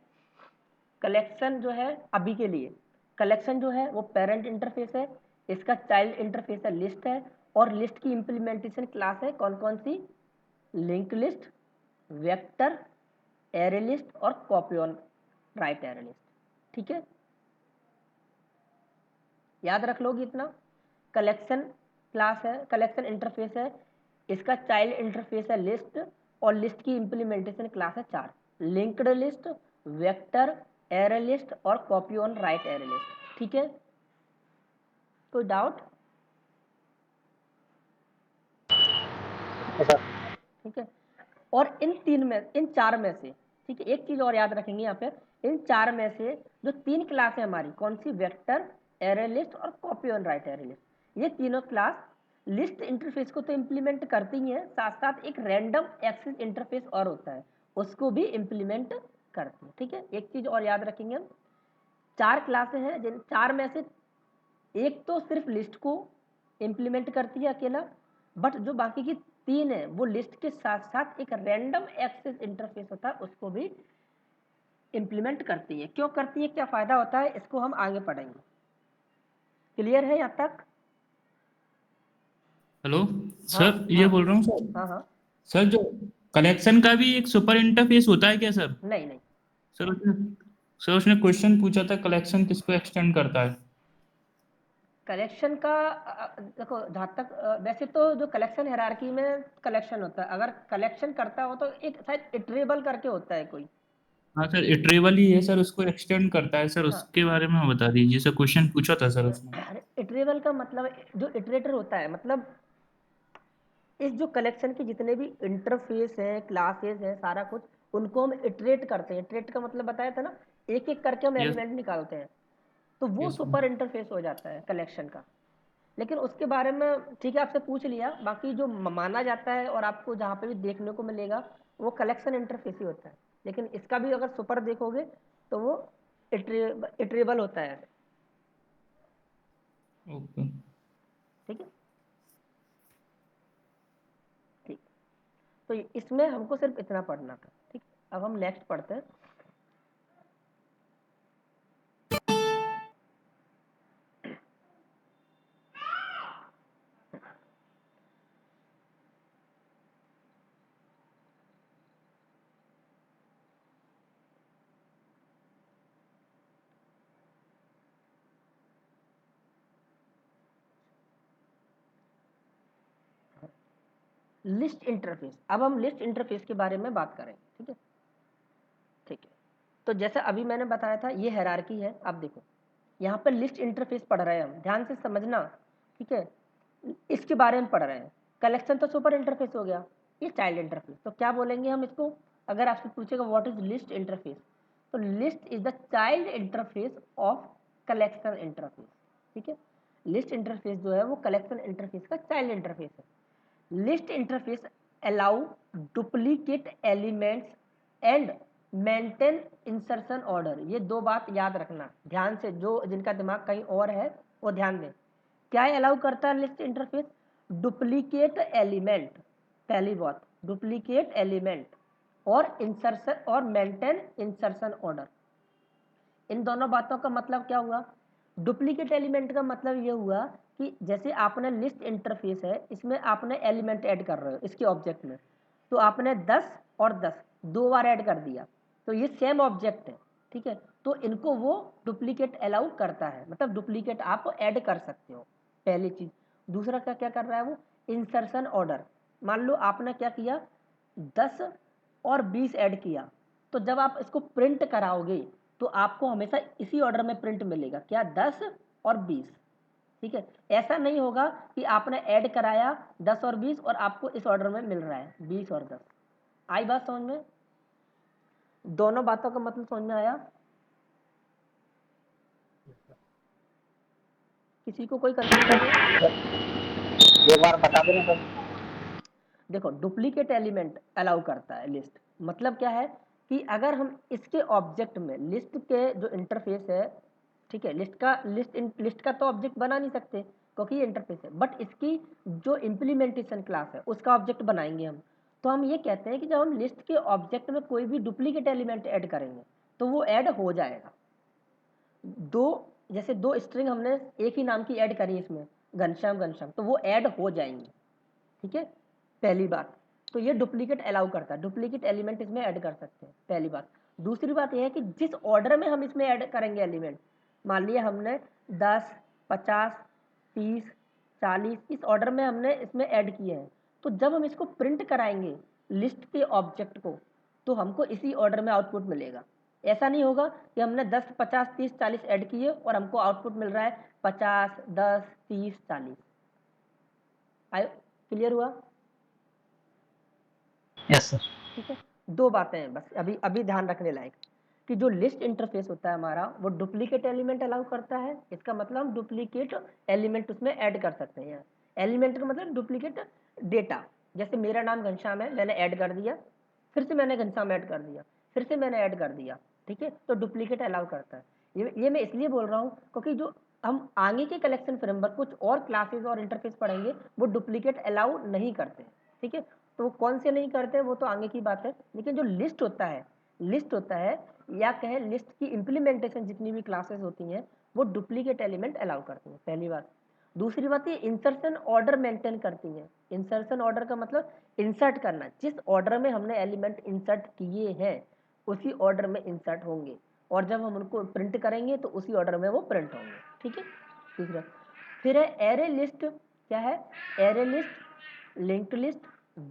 कलेक्शन जो है अभी के लिए, कलेक्शन जो है वो पेरेंट इंटरफेस है, इसका चाइल्ड इंटरफेस है लिस्ट है, और लिस्ट की इंप्लीमेंटेशन क्लास है कौन कौन सी, link list, vector, array list और copy on write array list. ठीक है, याद रख लोगे इतना। कलेक्शन क्लास है, कलेक्शन इंटरफेस है, इसका चाइल्ड इंटरफेस है लिस्ट, और लिस्ट की इंप्लीमेंटेशन क्लास है चार, linked list, vector, array list और copy on write array list. ठीक है, कोई डाउट, ठीक है। और इन चार में से, ठीक है, एक चीज और याद रखेंगे यहाँ पे, इन चार में से जो तीन क्लास है हमारी कौन सी, वेक्टर, एरे लिस्ट और copy on write array list, ये तीनों क्लास लिस्ट इंटरफेस को तो इम्प्लीमेंट करती ही है, साथ साथ एक रैंडम एक्सेस इंटरफेस और होता है उसको भी इम्प्लीमेंट करती है। ठीक है, एक चीज और याद रखेंगे हम, चार क्लासें हैं जिन चार में से एक तो सिर्फ लिस्ट को इम्प्लीमेंट करती है अकेला, बट जो बाकी की तीन है वो लिस्ट के साथ साथ एक रैंडम एक्सेस इंटरफेस होता है उसको भी इम्प्लीमेंट करती है। क्यों करती है, क्या फायदा होता है, इसको हम आगे पढ़ेंगे। क्लियर है यहाँ तक। हेलो हाँ सर, ये हाँ बोल रहा हूँ सर। हाँ हाँ, सर जो कलेक्शन का भी एक सुपर इंटरफेस होता है क्या सर? नहीं नहीं, सर उसने सर उसने क्वेश्चन पूछा था, कलेक्शन किसको एक्सटेंड करता है? कलेक्शन का देखो जहाँ तक वैसे तो जो कलेक्शन हायरार्की में कलेक्शन होता है, अगर कलेक्शन करता हो तो एक शायद इटरेबल करके होता है कोई। हाँ सर, इटरेबल ही है सर, उसको एक्सटेंड करता है सर, हाँ, उसके बारे में बता दीजिए सर, क्वेश्चन पूछा था सर उसने। इटरेबल का मतलब जो इटरेटर होता है, मतलब इस जो कलेक्शन के जितने भी इंटरफेस हैं, क्लासेस हैं, सारा कुछ उनको हम इटरेट करते हैं। इटरेट का मतलब बताया था ना, एक एक करके हम यस एलिमेंट निकालते हैं, तो वो यस सुपर इंटरफेस हो जाता है कलेक्शन का। लेकिन उसके बारे में ठीक है आपसे पूछ लिया, बाकी जो माना जाता है और आपको जहाँ पे भी देखने को मिलेगा वो कलेक्शन इंटरफेस ही होता है, लेकिन इसका भी अगर सुपर देखोगे तो वो इटरेबल होता है। ओके। ठीक है, ठीक, तो इसमें हमको सिर्फ इतना पढ़ना था। ठीक, अब हम नेक्स्ट पढ़ते हैं। लिस्ट इंटरफेस, अब हम लिस्ट इंटरफेस के बारे में बात करेंगे। ठीक है, ठीक है। तो जैसा अभी मैंने बताया था ये हायरार्की है। अब देखो यहाँ पर लिस्ट इंटरफेस पढ़ रहे हैं हम, ध्यान से समझना। ठीक है, इसके बारे में पढ़ रहे हैं। कलेक्शन तो सुपर इंटरफेस हो गया, ये चाइल्ड इंटरफेस। तो क्या बोलेंगे हम इसको, अगर आपसे पूछेगा व्हाट इज लिस्ट इंटरफेस, तो list is the child interface of collection interface. ठीक है, लिस्ट इंटरफेस जो है वो कलेक्शन इंटरफेस का चाइल्ड इंटरफेस है। List interface allow duplicate elements and maintain insertion order. ये दो बात याद रखना ध्यान से, जो जिनका दिमाग कहीं और है वो ध्यान दें। क्या अलाउ करता है लिस्ट इंटरफेस, डुप्लीकेट एलिमेंट, पहली बात डुप्लीकेट एलिमेंट, और इंसर्शन और मेंटेन इंसर्शन ऑर्डर। इन दोनों बातों का मतलब क्या हुआ, डुप्लीकेट एलिमेंट का मतलब ये हुआ कि जैसे आपने लिस्ट इंटरफेस है, इसमें आपने एलिमेंट ऐड कर रहे हो इसके ऑब्जेक्ट में, तो आपने 10 और 10 दो बार ऐड कर दिया, तो ये सेम ऑब्जेक्ट है। ठीक है, तो इनको वो डुप्लीकेट अलाउ करता है, मतलब डुप्लीकेट आप ऐड कर सकते हो, पहली चीज। दूसरा क्या क्या कर रहा है वो, इंसर्शन ऑर्डर। मान लो आपने क्या किया, 10 और 20 ऐड किया, तो जब आप इसको प्रिंट कराओगे तो आपको हमेशा इसी ऑर्डर में प्रिंट मिलेगा, क्या, 10 और 20। ठीक है, ऐसा नहीं होगा कि आपने ऐड कराया 10 और 20 और आपको इस ऑर्डर में मिल रहा है 20 और 10। आई बात समझ में, दोनों बातों का मतलब समझ में आया, किसी को कोई कंफ्यूजन है? एक बार बता देना सर। देखो डुप्लीकेट एलिमेंट अलाउ करता है लिस्ट, मतलब क्या है कि अगर हम इसके ऑब्जेक्ट में लिस्ट के जो इंटरफेस है, ठीक है, लिस्ट का तो ऑब्जेक्ट बना नहीं सकते क्योंकि ये इंटरफेस है, बट इसकी जो इम्प्लीमेंटेशन क्लास है उसका ऑब्जेक्ट बनाएंगे हम। तो हम ये कहते हैं कि जब हम लिस्ट के ऑब्जेक्ट में कोई भी डुप्लीकेट एलिमेंट ऐड करेंगे तो वो ऐड हो जाएगा। दो, जैसे दो स्ट्रिंग हमने एक ही नाम की ऐड करी इसमें, घनश्याम घनश्याम, तो वो ऐड हो जाएंगी। ठीक है, पहली बात तो ये डुप्लीकेट अलाउ करता है, डुप्लीकेट एलिमेंट इसमें ऐड कर सकते हैं, पहली बात। दूसरी बात यह है कि जिस ऑर्डर में हम इसमें ऐड करेंगे एलिमेंट, मान लिया हमने 10, 50, 30, 40 इस ऑर्डर में हमने इसमें ऐड किए हैं, तो जब हम इसको प्रिंट कराएंगे लिस्ट के ऑब्जेक्ट को, तो हमको इसी ऑर्डर में आउटपुट मिलेगा। ऐसा नहीं होगा कि हमने 10, 50, 30, 40 ऐड किए और हमको आउटपुट मिल रहा है 50, 10, 30, 40। आयो, क्लियर हुआ? Yes sir. ठीक है, दो बातें हैं बस अभी अभी ध्यान रखने लायक, कि जो लिस्ट इंटरफेस होता है हमारा वो डुप्लीकेट एलिमेंट अलाउ करता है। इसका मतलब हम डुप्लीकेट एलिमेंट उसमें ऐड कर सकते हैं। एलिमेंट का मतलब डुप्लीकेट डेटा, जैसे मेरा नाम घनश्याम है, मैंने ऐड कर दिया, फिर से मैंने घनश्याम ऐड कर दिया, फिर से मैंने ऐड कर दिया। ठीक है, तो डुप्लीकेट अलाउ करता है। ये मैं इसलिए बोल रहा हूँ क्योंकि जो हम आगे के कलेक्शन फ्रेमवर्क कुछ और क्लासेस और इंटरफेस पढ़ेंगे वो डुप्लीकेट अलाउ नहीं करते। ठीक है, तो वो कौन से नहीं करते वो तो आगे की बात है, लेकिन जो लिस्ट होता है या कहें लिस्ट की इम्प्लीमेंटेशन जितनी भी क्लासेस होती हैं वो डुप्लीकेट एलिमेंट अलाउ करती हैं, पहली बात। दूसरी बात ये इंसर्शन ऑर्डर मेंटेन करती हैं। इंसर्शन ऑर्डर का मतलब इंसर्ट करना, जिस ऑर्डर में हमने एलिमेंट इंसर्ट किए हैं उसी ऑर्डर में इंसर्ट होंगे, और जब हम उनको प्रिंट करेंगे तो उसी ऑर्डर में वो प्रिंट होंगे। ठीक है, तीसरा फिर है एरे लिस्ट। क्या है, array list, linked list,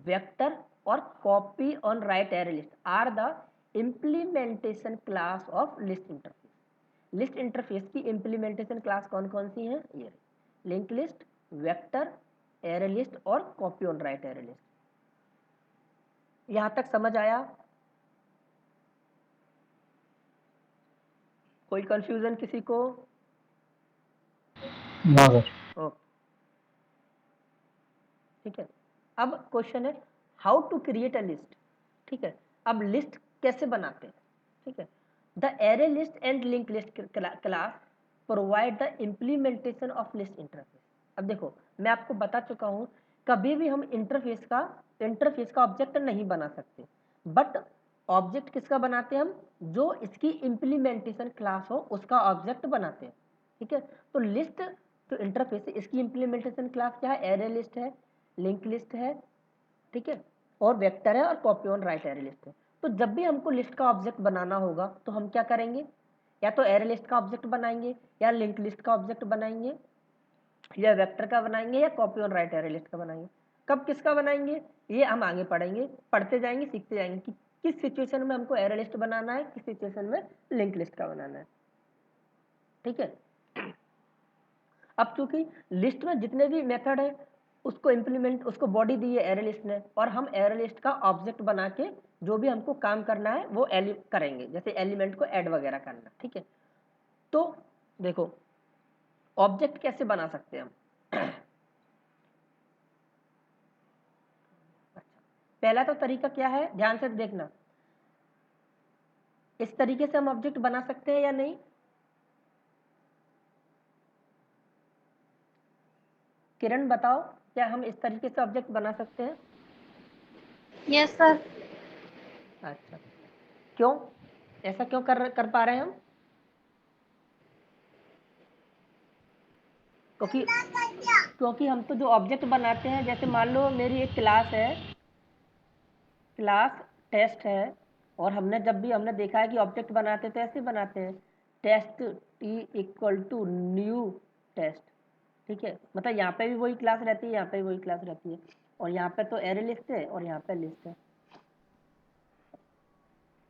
vector और copy on write array list are the implementation class of list interface. List interface की इम्प्लीमेंटेशन क्लास कौन कौन सी हैं, ये link list, vector, array list और copy on write array list. यहां तक समझ आया? कोई कंफ्यूजन किसी को? No sir. ओके, ठीक है। अब क्वेश्चन है how to create a list. ठीक है, अब लिस्ट कैसे बनाते हैं? ठीक है, the array list and link list class provide the implementation of list interface. अब देखो मैं आपको बता चुका हूं, कभी भी हम इंटरफेस का ऑब्जेक्ट नहीं बना सकते, बट ऑब्जेक्ट किसका बनाते हैं हम, जो इसकी इम्प्लीमेंटेशन क्लास हो उसका ऑब्जेक्ट बनाते हैं। ठीक है, तो लिस्ट तो इंटरफेस है, इसकी इम्प्लीमेंटेशन क्लास क्या है, एरे लिस्ट है, लिंक लिस्ट है, ठीक है, और वेक्टर है और copy on write array list है। तो जब भी हमको लिस्ट का ऑब्जेक्ट बनाना होगा तो हम क्या करेंगे, या तो एरे लिस्ट का ऑब्जेक्ट बनाएंगे, या लिंक लिस्ट का ऑब्जेक्ट बनाएंगे, या वेक्टर का बनाएंगे, या copy on write array list का बनाएंगे। कब किसका बनाएंगे ये हम आगे पढ़ेंगे, पढ़ते जाएंगे, सीखते जाएंगे कि किस सिचुएशन में हमको एरे लिस्ट बनाना है, किस सिचुएशन में लिंक लिस्ट का बनाना है। ठीक है, अब चूंकि लिस्ट में जितने भी मेथड है उसको इम्प्लीमेंट, उसको बॉडी दी है एरे लिस्ट ने, और हम एरे लिस्ट का ऑब्जेक्ट बना के जो भी हमको काम करना है वो करेंगे, जैसे एलिमेंट को ऐड वगैरह करना। ठीक है, तो देखो ऑब्जेक्ट कैसे बना सकते हैं हम। पहला तो तरीका क्या है, ध्यान से देखना, इस तरीके से हम ऑब्जेक्ट बना सकते हैं या नहीं। किरण बताओ, क्या हम इस तरीके से ऑब्जेक्ट बना सकते हैं? Yes sir. अच्छा, क्यों, ऐसा क्यों कर पा रहे हैं हम? क्योंकि हम तो जो ऑब्जेक्ट बनाते हैं, जैसे मान लो मेरी एक क्लास है, क्लास टेस्ट है, और हमने देखा है कि ऑब्जेक्ट बनाते तो ऐसे बनाते हैं, test T equal to new test. ठीक है, मतलब यहाँ पे भी वही क्लास रहती है, यहाँ पे भी वही क्लास रहती है, और यहाँ पे तो एरे लिस्ट है और यहाँ पे लिस्ट है,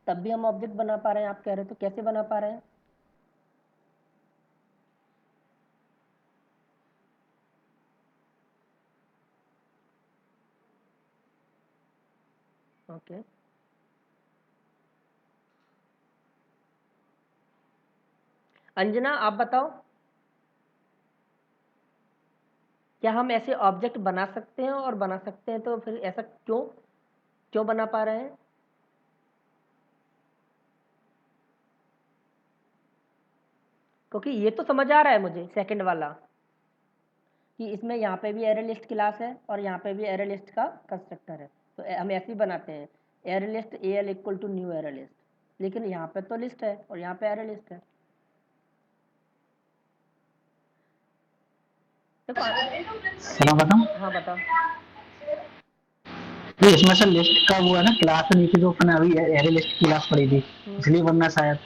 तब भी हम ऑब्जेक्ट बना पा रहे हैं। आप कह रहे हो तो कैसे बना पा रहे हैं? ओके, अंजना आप बताओ, क्या हम ऐसे ऑब्जेक्ट बना सकते हैं, और बना सकते हैं तो फिर ऐसा क्यों क्यों बना पा रहे हैं? क्योंकि ये तो समझ आ रहा है मुझे सेकंड वाला, कि इसमें यहाँ पे भी एरे लिस्ट क्लास है और यहाँ पे भी एरे लिस्ट का कंस्ट्रक्टर है, तो हम ऐसे ही बनाते हैं, array list L equal to new array list, लेकिन यहाँ पे तो लिस्ट है और यहाँ पे एरे लिस्ट है। देखो सर बताऊं, हाँ बताओ। तो इसमें से लिस्ट का वो है ना, क्लास के नीचे जो अपने अभी एरे लिस्ट की क्लास पड़ी थी, इसलिए बनना शायद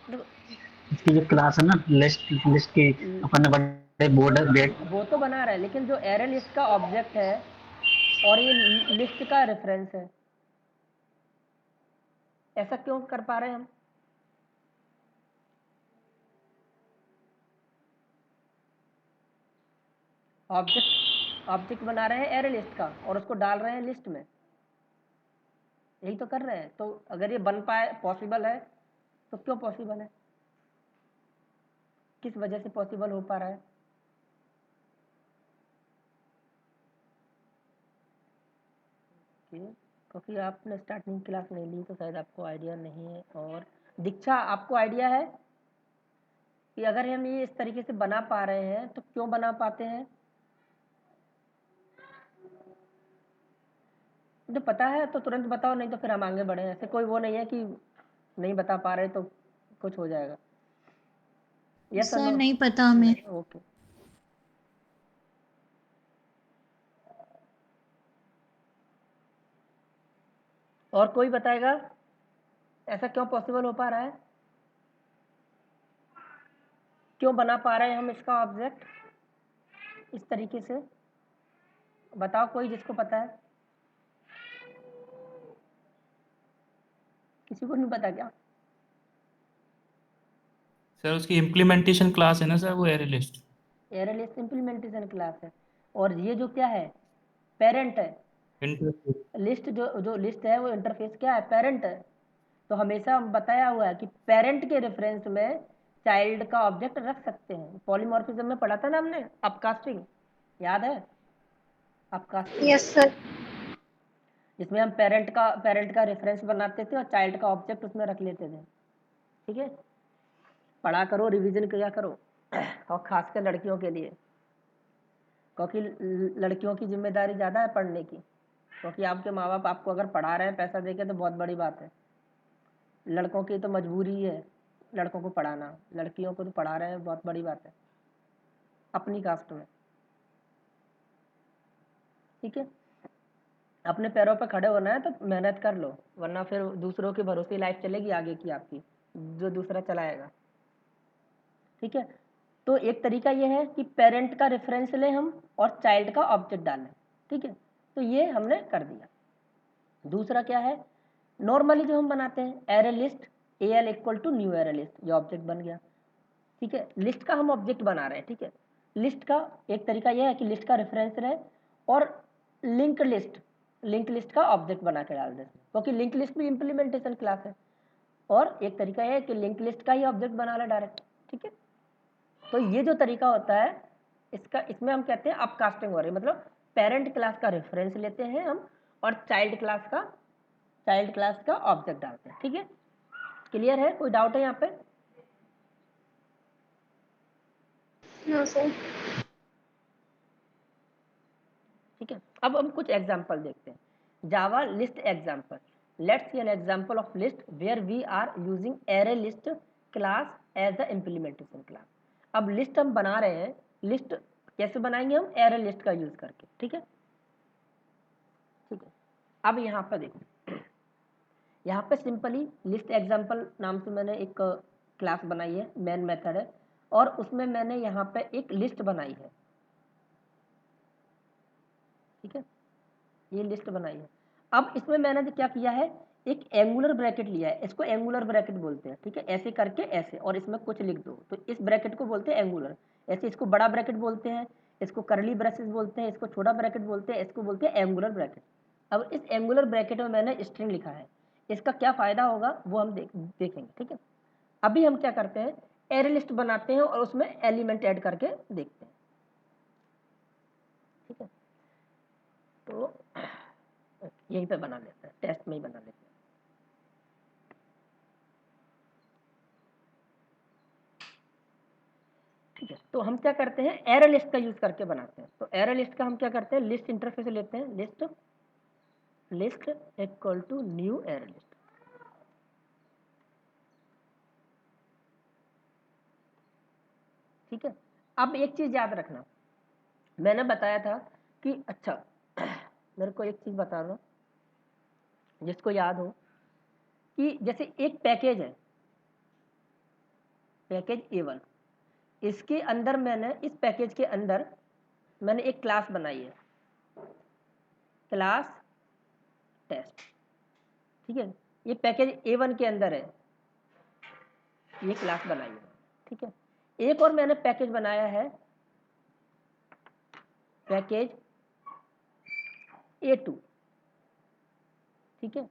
देखो, इसकी जो क्लास है ना लिस्ट लिस्ट की, अपन ने बड़े बोर्ड डेट। वो तो बना रहा है, लेकिन जो एरे लिस्ट का ऑब्जेक्ट है और ये लिस्ट का रेफरेंस है, ऐसा क्यों कर पा रहे हैं हम? ऑब्जेक्ट बना रहे हैं एरे लिस्ट का और उसको डाल रहे हैं लिस्ट में, यही तो कर रहे हैं। तो अगर ये बन पाए, पॉसिबल है, तो क्यों पॉसिबल है, किस वजह से पॉसिबल हो पा रहा है? क्योंकि आपने स्टार्टिंग क्लास नहीं ली तो शायद आपको आइडिया नहीं है। और दीक्षा आपको आइडिया है कि अगर हम ये इस तरीके से बना पा रहे हैं तो क्यों बना पाते हैं? जो पता है तो तुरंत बताओ, नहीं तो फिर हम आगे बढ़े। ऐसे कोई वो नहीं है कि नहीं बता पा रहे तो कुछ हो जाएगा। Yes sir no? नहीं पता हमें। ओके, और कोई बताएगा ऐसा क्यों पॉसिबल हो पा रहा है, क्यों बना पा रहे हैं हम इसका ऑब्जेक्ट इस तरीके से? बताओ कोई जिसको पता है। किसी को नहीं पता क्या? सर उसकी इम्प्लीमेंटेशन क्लास है ना सर, वो array list. Array list implementation class है, और ये जो क्या है, पेरेंट है। इंटरफेस। लिस्ट जो लिस्ट है वो इंटरफेस क्या है, पेरेंट है। तो हमेशा बताया हुआ है कि पेरेंट के रेफरेंस में चाइल्ड का ऑब्जेक्ट रख सकते हैं। पॉलीमॉर्फिज्म में पढ़ा था ना हमने, अपकास्टिंग, याद है? अपकास्टिंग, यस सर। जिसमें हम पेरेंट का रेफरेंस बनाते थे और चाइल्ड का ऑब्जेक्ट उसमें रख लेते थे। ठीक है, पढ़ा करो, रिवीजन किया करो, और खासकर लड़कियों के लिए, क्योंकि लड़कियों की जिम्मेदारी ज़्यादा है पढ़ने की। क्योंकि आपके माँ बाप आपको अगर पढ़ा रहे हैं पैसा देके तो बहुत बड़ी बात है, लड़कों की तो मजबूरी है लड़कों को पढ़ाना, लड़कियों को तो पढ़ा रहे हैं, बहुत बड़ी बात है अपनी कास्ट में। ठीक है, अपने पैरों पर खड़े होना है तो मेहनत कर लो, वरना फिर दूसरों के भरोसे लाइफ चलेगी आगे की आपकी, जो दूसरा चलाएगा। ठीक है, तो एक तरीका ये है कि पेरेंट का रेफरेंस लें हम और चाइल्ड का ऑब्जेक्ट डालें, ठीक है, तो ये हमने कर दिया। दूसरा क्या है, नॉर्मली जो हम बनाते हैं array list AL equal to new array list, ये ऑब्जेक्ट बन गया, ठीक है। लिस्ट का हम ऑब्जेक्ट बना रहे हैं, ठीक है। लिस्ट का एक तरीका यह है कि लिस्ट का रेफरेंस रहे और लिंक लिस्ट का ऑब्जेक्ट बना के डाल दें, क्योंकि लिंक लिस्ट भी इम्प्लीमेंटेशन क्लास है। और एक तरीका यह है कि लिंक लिस्ट का ही ऑब्जेक्ट बना ले डायरेक्ट, ठीक है। तो ये जो तरीका होता है इसमें हम कहते हैं अपकास्टिंग हो रही है, मतलब पेरेंट क्लास का रेफरेंस लेते हैं हम और चाइल्ड क्लास का ऑब्जेक्ट डालते हैं, ठीक है। क्लियर है, कोई डाउट है यहाँ पे? No sir. ठीक है, अब हम कुछ एग्जांपल देखते हैं। Java list example, let's see an example of list where we are using array list class as the implementation class. अब लिस्ट हम बना रहे हैं, लिस्ट कैसे बनाएंगे हम? एरे लिस्ट का यूज करके, ठीक है। ठीक है, अब यहाँ पर देखो, यहाँ पे सिंपली लिस्ट एग्जांपल नाम से मैंने एक क्लास बनाई है, मेन मेथड है, और उसमें मैंने यहाँ पे एक लिस्ट बनाई है, ठीक है, ये लिस्ट बनाई है। अब इसमें मैंने क्या किया है, एक एंगुलर ब्रैकेट लिया है, इसको एंगुलर ब्रैकेट बोलते हैं, ठीक है, ऐसे करके ऐसे, और इसमें कुछ लिख दो, तो इस ब्रैकेट को बोलते हैं एंगुलर। ऐसे इसको बड़ा ब्रैकेट बोलते हैं, इसको करली ब्रेसेस बोलते हैं, इसको छोटा ब्रैकेट बोलते हैं, इसको बोलते हैं एंगुलर ब्रैकेट। अब इस एंगुलर ब्रैकेट में मैंने स्ट्रिंग लिखा है, इसका क्या फायदा होगा वो हम देखेंगे, ठीक है। अभी हम क्या करते हैं, एरे लिस्ट बनाते हैं और उसमें एलिमेंट ऐड करके देखते हैं, ठीक है। तो यहीं पे बना लेते हैं, टेस्ट में ही बना लेते हैं। ठीक है, तो हम क्या करते हैं, एरे लिस्ट का यूज करके बनाते हैं। तो एरे लिस्ट का हम क्या करते हैं, लिस्ट इंटरफेस लेते हैं, list equal to new array list, ठीक है। अब एक चीज याद रखना, मैंने बताया था कि अच्छा मेरे को एक चीज बता दो जिसको याद हो, कि जैसे एक पैकेज है, पैकेज A1, इसके अंदर इस पैकेज के अंदर मैंने एक क्लास बनाई है, क्लास टेस्ट, ठीक है। ये पैकेज A1 के अंदर है, ये क्लास बनाई है, ठीक है। एक और मैंने पैकेज बनाया है, पैकेज A2, ठीक है।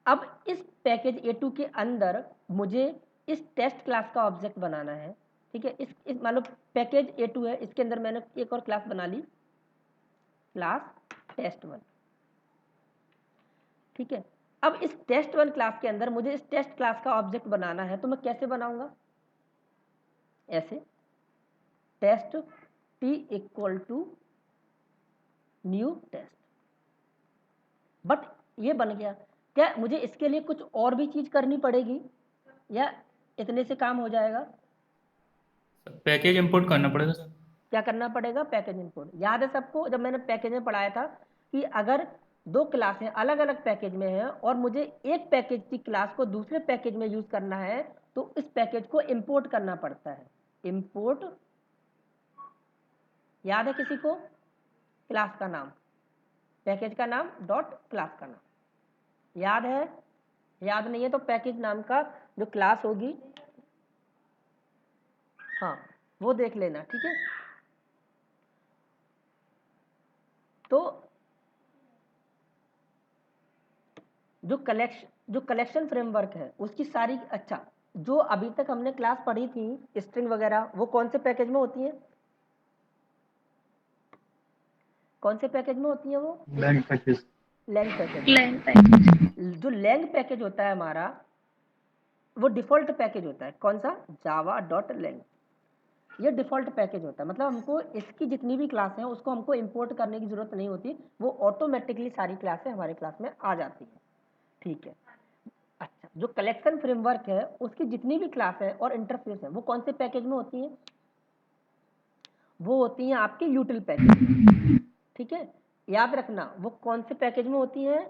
अब इस पैकेज A2 के अंदर मुझे इस टेस्ट क्लास का ऑब्जेक्ट बनाना है, ठीक है। इस मान लो पैकेज A2 है, इसके अंदर मैंने एक और क्लास बना ली, क्लास टेस्ट1, ठीक है। अब इस टेस्ट1 क्लास के अंदर मुझे इस टेस्ट क्लास का ऑब्जेक्ट बनाना है, तो मैं कैसे बनाऊंगा, ऐसे test T equal to new test, but ये बन गया। क्या मुझे इसके लिए कुछ और भी चीज करनी पड़ेगी या इतने से काम हो जाएगा? पैकेज इंपोर्ट करना पड़ेगा सर। क्या करना पड़ेगा? Package import. याद है सबको, जब मैंने पैकेज में पढ़ाया था कि अगर दो क्लासें अलग अलग पैकेज में हैं और मुझे एक पैकेज की क्लास को दूसरे पैकेज में यूज करना है, तो इस पैकेज को इंपोर्ट करना पड़ता है। इंपोर्ट, याद है किसी को? क्लास का नाम, पैकेज का नाम डॉट क्लास का नाम याद है? याद नहीं है तो पैकेज नाम का जो क्लास होगी, हाँ, वो देख लेना, ठीक है। तो जो कलेक्शन फ्रेमवर्क है उसकी सारी, अच्छा, जो अभी तक हमने क्लास पढ़ी थी स्ट्रिंग वगैरह, वो कौन से पैकेज में होती है? कौन से पैकेज में होती है वो? Lang package. Lang package. Lang package. जो लैंग पैकेज होता है हमारा, वो डिफॉल्ट पैकेज होता है। कौन सा? जावा डॉट लैंग, ये डिफॉल्ट पैकेज होता है। मतलब हमको इसकी जितनी भी क्लास हैं उसको हमको इंपोर्ट करने की जरूरत नहीं होती, वो ऑटोमेटिकली सारी क्लासें हमारे क्लास में आ जाती है, ठीक है। अच्छा, जो कलेक्शन फ्रेमवर्क है उसकी जितनी भी क्लास है और इंटरफेस है वो कौन से पैकेज में होती हैं? वो होती हैं आपके यूटिल पैकेज, ठीक है। याद रखना, वो कौन से पैकेज में होती हैं?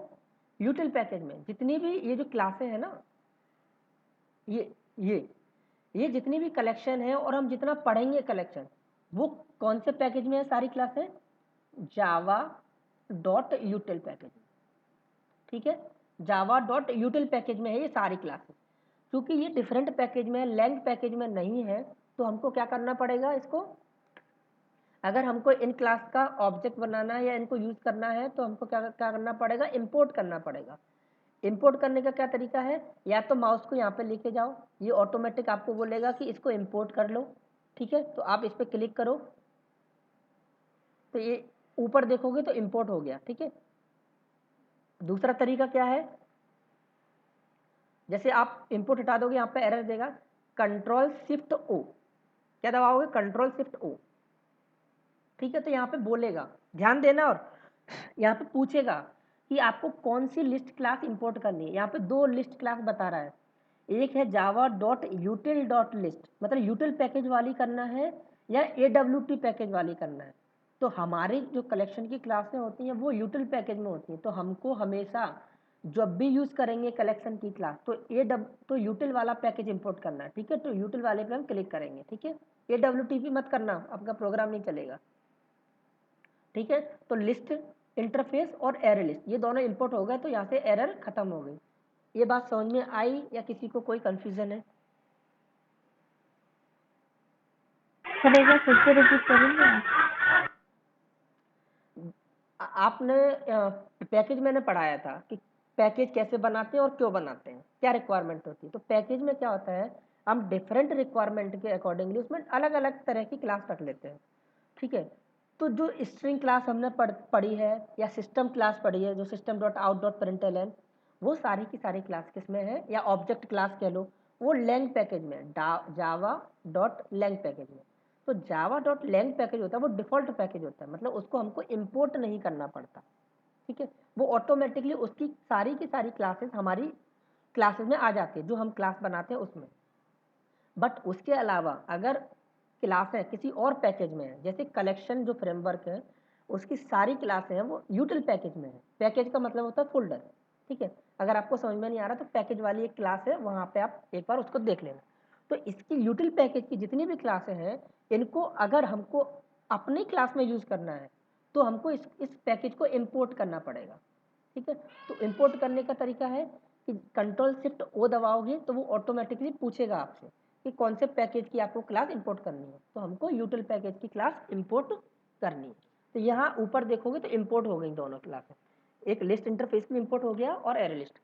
यूटिल पैकेज में। जितनी भी ये जो क्लासें हैं ना, ये ये जितनी भी कलेक्शन है और हम जितना पढ़ेंगे कलेक्शन, वो कौन से पैकेज में है? सारी क्लासें java.util पैकेज, ठीक है, java.util पैकेज में है ये सारी क्लासेस। क्योंकि ये डिफरेंट पैकेज में है, लैंग पैकेज में नहीं है, तो हमको क्या करना पड़ेगा इसको, अगर हमको इन क्लास का ऑब्जेक्ट बनाना है या इनको यूज करना है तो हमको क्या करना पड़ेगा, इंपोर्ट करना पड़ेगा। इंपोर्ट करने का क्या तरीका है, या तो माउस को यहाँ पे लेके जाओ, ये ऑटोमेटिक आपको बोलेगा कि इसको इंपोर्ट कर लो, ठीक है, तो आप इस पर क्लिक करो तो ये ऊपर देखोगे तो इंपोर्ट हो गया, ठीक है। दूसरा तरीका क्या है, जैसे आप इंपोर्ट हटा दोगे यहाँ पे एरर देगा, कंट्रोल शिफ्ट ओ, क्या दबाओगे, कंट्रोल शिफ्ट ओ, ठीक है, तो यहाँ पे बोलेगा, ध्यान देना, और यहाँ पे पूछेगा कि आपको कौन सी लिस्ट क्लास इंपोर्ट करनी है। यहाँ पे 2 लिस्ट क्लास बता रहा है, एक है java.util.list, मतलब यूटिल पैकेज वाली करना है या AWT पैकेज वाली करना है। तो हमारी जो कलेक्शन की क्लासें होती हैं वो यूटिल पैकेज में होती हैं, तो हमको हमेशा जब भी यूज़ करेंगे कलेक्शन की क्लास तो यूटिल वाला पैकेज इंपोर्ट करना है, ठीक है, तो यूटिल वाले पे हम क्लिक करेंगे, ठीक है। AWT भी मत करना, आपका प्रोग्राम नहीं चलेगा, ठीक है। तो लिस्ट इंटरफेस और एरर लिस्ट ये दोनों इंपोर्ट हो गए, तो यहाँ से एरर खत्म हो गई। ये बात समझ में आई या किसी को कोई कंफ्यूजन है? सर एक बार फिर से रिपीट करेंगे आप? आपने पैकेज मैंने पढ़ाया था कि पैकेज कैसे बनाते हैं और क्यों बनाते हैं, क्या रिक्वायरमेंट होती है। तो पैकेज में क्या होता है, हम डिफरेंट रिक्वायरमेंट के अकॉर्डिंगली उसमें अलग अलग तरह की क्लास रख लेते हैं, ठीक है। तो जो स्ट्रिंग क्लास हमने पढ़ी है या सिस्टम क्लास पढ़ी है, जो system.out.println, वो सारी की सारी क्लास किस में है, या ऑब्जेक्ट क्लास कह लो, वो लैंग पैकेज में, java.lang पैकेज में। तो java.lang पैकेज होता है वो डिफ़ॉल्ट पैकेज होता है, मतलब उसको हमको इंपोर्ट नहीं करना पड़ता, ठीक है, वो ऑटोमेटिकली उसकी सारी की सारी क्लासेस हमारी क्लासेस में आ जाती है जो हम क्लास बनाते हैं उसमें। बट उसके अलावा अगर क्लासें किसी और पैकेज में है, जैसे कलेक्शन जो फ्रेमवर्क है उसकी सारी क्लासें हैं वो यूटिल पैकेज में है। पैकेज का मतलब होता है फोल्डर, ठीक है। अगर आपको समझ में नहीं आ रहा तो पैकेज वाली एक क्लास है, वहाँ पे आप एक बार उसको देख लेना। तो इसकी यूटिल पैकेज की जितनी भी क्लासें हैं, इनको अगर हमको अपनी क्लास में यूज़ करना है तो हमको इस पैकेज को इम्पोर्ट करना पड़ेगा, ठीक है। तो इम्पोर्ट करने का तरीका है कि कंट्रोल शिफ्ट ओ दबाओगे तो वो ऑटोमेटिकली पूछेगा आपसे कि कौन से पैकेज की आपको क्लास इंपोर्ट करनी है, तो हमको यूटिल पैकेज की क्लास इंपोर्ट करनी है। तो यहाँ ऊपर देखोगे तो इंपोर्ट हो गई दोनों क्लासेस, एक लिस्ट इंटरफेस में इंपोर्ट हो गया और एरे लिस्ट,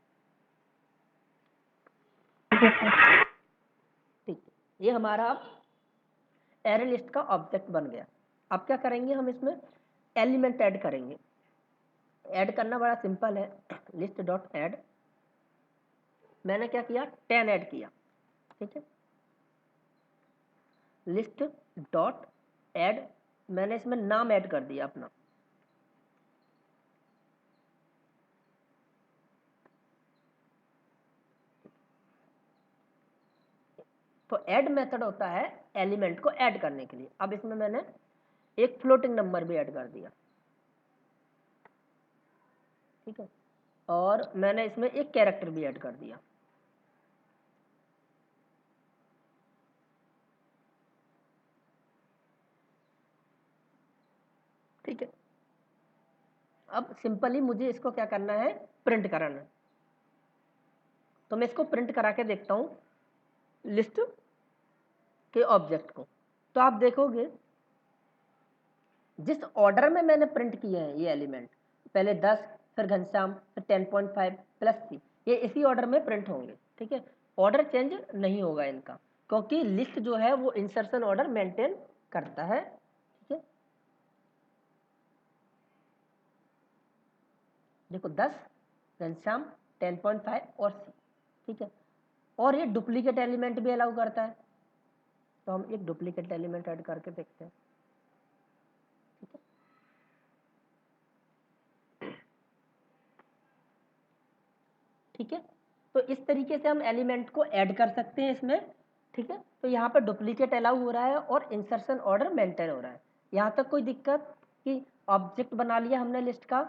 ठीक है। ये हमारा एरे लिस्ट का ऑब्जेक्ट बन गया। अब क्या करेंगे, हम इसमें एलिमेंट ऐड करेंगे। ऐड करना बड़ा सिंपल है, लिस्ट डॉट ऐड, मैंने क्या किया, 10 ऐड किया, ठीक है। लिस्ट डॉट ऐड, मैंने इसमें नाम ऐड कर दिया अपना, तो ऐड मेथड होता है एलिमेंट को ऐड करने के लिए। अब इसमें मैंने एक फ्लोटिंग नंबर भी ऐड कर दिया, ठीक है, और मैंने इसमें एक कैरेक्टर भी ऐड कर दिया, ठीक है। अब सिंपली मुझे इसको क्या करना है, प्रिंट कराना है, तो मैं इसको प्रिंट करा के देखता हूँ लिस्ट के ऑब्जेक्ट को। तो आप देखोगे जिस ऑर्डर में मैंने प्रिंट किए हैं ये एलिमेंट, पहले 10, फिर घनश्याम, फिर 10.5 प्लस C, ये इसी ऑर्डर में प्रिंट होंगे, ठीक है। ऑर्डर चेंज नहीं होगा इनका, क्योंकि लिस्ट जो है वो इंसर्शन ऑर्डर मेंटेन करता है, ठीक है। देखो 10, घनश्याम, 10.5 और C, ठीक है। और ये डुप्लीकेट एलिमेंट भी अलाउ करता है, तो हम एक डुप्लीकेट एलिमेंट ऐड करके देखते हैं, ठीक है। ठीक है, तो इस तरीके से हम एलिमेंट को ऐड कर सकते हैं इसमें, ठीक है। तो यहाँ पर डुप्लीकेट अलाउ हो रहा है और इंसर्शन ऑर्डर मेंटेन हो रहा है। यहाँ तक कोई दिक्कत कि ऑब्जेक्ट बना लिया हमने लिस्ट का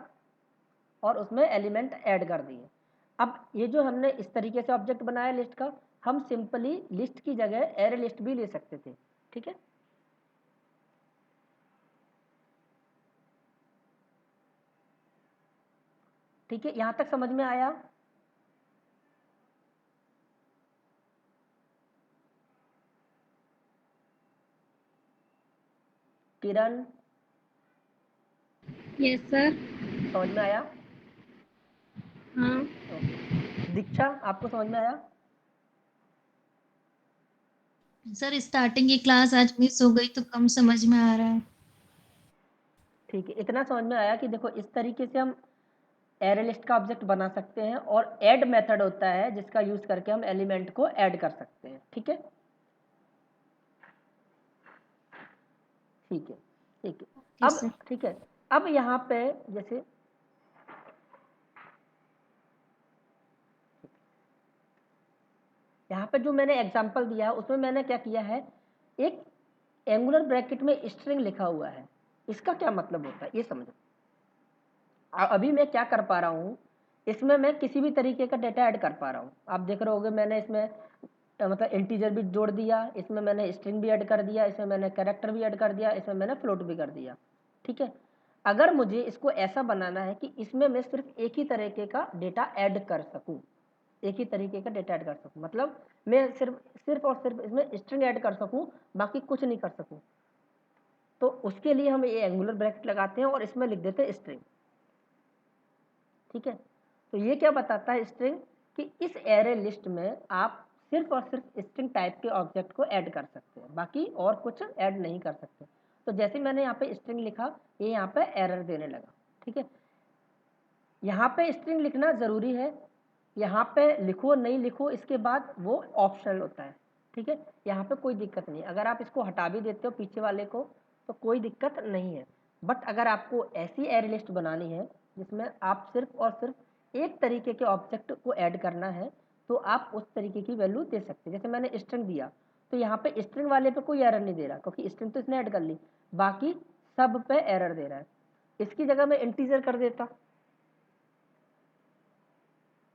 और उसमें एलिमेंट ऐड कर दिए। अब ये जो हमने इस तरीके से ऑब्जेक्ट बनाया लिस्ट का, हम सिंपली लिस्ट की जगह एरे लिस्ट भी ले सकते थे। ठीक है, ठीक है, यहां तक समझ में आया? किरण, यस सर। समझ में आया? हाँ ओके, दीक्षा आपको समझ में आया? सर स्टार्टिंग की क्लास आज मिस हो गई तो कम समझ में आ रहा है। ठीक है, इतना समझ में आया कि देखो इस तरीके से हम एरे लिस्ट का ऑब्जेक्ट बना सकते हैं और ऐड मेथड होता है जिसका यूज करके हम एलिमेंट को ऐड कर सकते हैं। ठीक है, ठीक है, ठीक है। Okay sir. अब ठीक है, अब यहाँ पे जैसे यहाँ पे जो मैंने एग्जांपल दिया है उसमें मैंने क्या किया है, एक एंगुलर ब्रैकेट में स्ट्रिंग लिखा हुआ है। इसका क्या मतलब होता है ये समझो। अभी मैं क्या कर पा रहा हूँ, इसमें मैं किसी भी तरीके का डेटा ऐड कर पा रहा हूँ। आप देख रहे होगे मैंने इसमें मतलब इंटीजर भी जोड़ दिया, इसमें मैंने स्ट्रिंग भी ऐड कर दिया, इसमें मैंने कैरेक्टर भी ऐड कर दिया, इसमें मैंने फ्लोट भी कर दिया। ठीक है, अगर मुझे इसको ऐसा बनाना है कि इसमें मैं सिर्फ एक ही तरीके का डेटा ऐड कर सकूं, एक ही तरीके का डेटा ऐड कर सकूं, मतलब मैं सिर्फ और सिर्फ इसमें स्ट्रिंग ऐड कर सकूं, बाकी कुछ नहीं कर सकूं, तो उसके लिए हम ये एंगुलर ब्रैकेट लगाते हैं और इसमें लिख देते हैं स्ट्रिंग। ठीक है, तो ये क्या बताता है स्ट्रिंग, कि इस एरे लिस्ट में आप सिर्फ और सिर्फ स्ट्रिंग टाइप के ऑब्जेक्ट को ऐड कर सकते हैं, बाकी और कुछ ऐड नहीं कर सकते। तो जैसे मैंने यहाँ पे स्ट्रिंग लिखा, ये यहाँ पे एरर देने लगा। ठीक है, यहाँ पे स्ट्रिंग लिखना ज़रूरी है, यहाँ पे लिखो नहीं लिखो इसके बाद वो ऑप्शनल होता है। ठीक है, यहाँ पे कोई दिक्कत नहीं, अगर आप इसको हटा भी देते हो पीछे वाले को तो कोई दिक्कत नहीं है। बट अगर आपको ऐसी एरे लिस्ट बनानी है जिसमें आप सिर्फ और सिर्फ एक तरीके के ऑब्जेक्ट को ऐड करना है, तो आप उस तरीके की वैल्यू दे सकते हैं। जैसे मैंने स्ट्रिंग दिया तो यहाँ पे स्ट्रिंग वाले पे कोई एरर नहीं दे रहा, क्योंकि स्ट्रिंग तो इसने ऐड कर ली, बाकी सब पे एरर दे रहा है। इसकी जगह मैं इंटीजर कर देता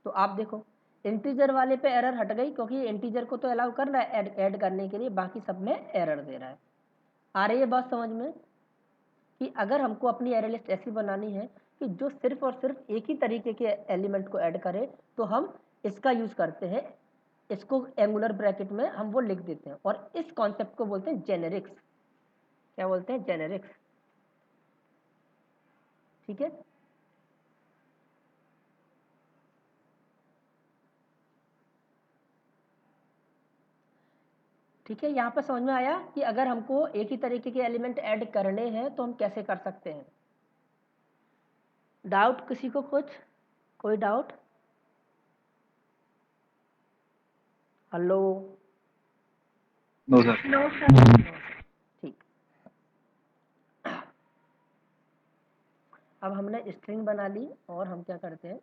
तो आप देखो इंटीजर वाले पे एरर हट गई, क्योंकि इंटीजर को तो अलाउ कर रहा है ऐड करने के लिए, बाकी सब में एरर दे रहा है। आ रही है बात समझ में, कि अगर हमको अपनी एरे लिस्ट ऐसी बनानी है कि जो सिर्फ और सिर्फ एक ही तरीके के एलिमेंट को ऐड करे, तो हम इसका यूज करते हैं, इसको एंगुलर ब्रैकेट में हम वो लिख देते हैं, और इस कॉन्सेप्ट को बोलते हैं जेनेरिक्स। क्या बोलते हैं? जेनेरिक्स। ठीक है, ठीक है, यहाँ पर समझ में आया कि अगर हमको एक ही तरीके के एलिमेंट ऐड करने हैं तो हम कैसे कर सकते हैं। डाउट किसी को? कुछ कोई doubt? Hello? No sir. No sir. ठीक, अब हमने स्ट्रिंग बना ली और हम क्या करते हैं,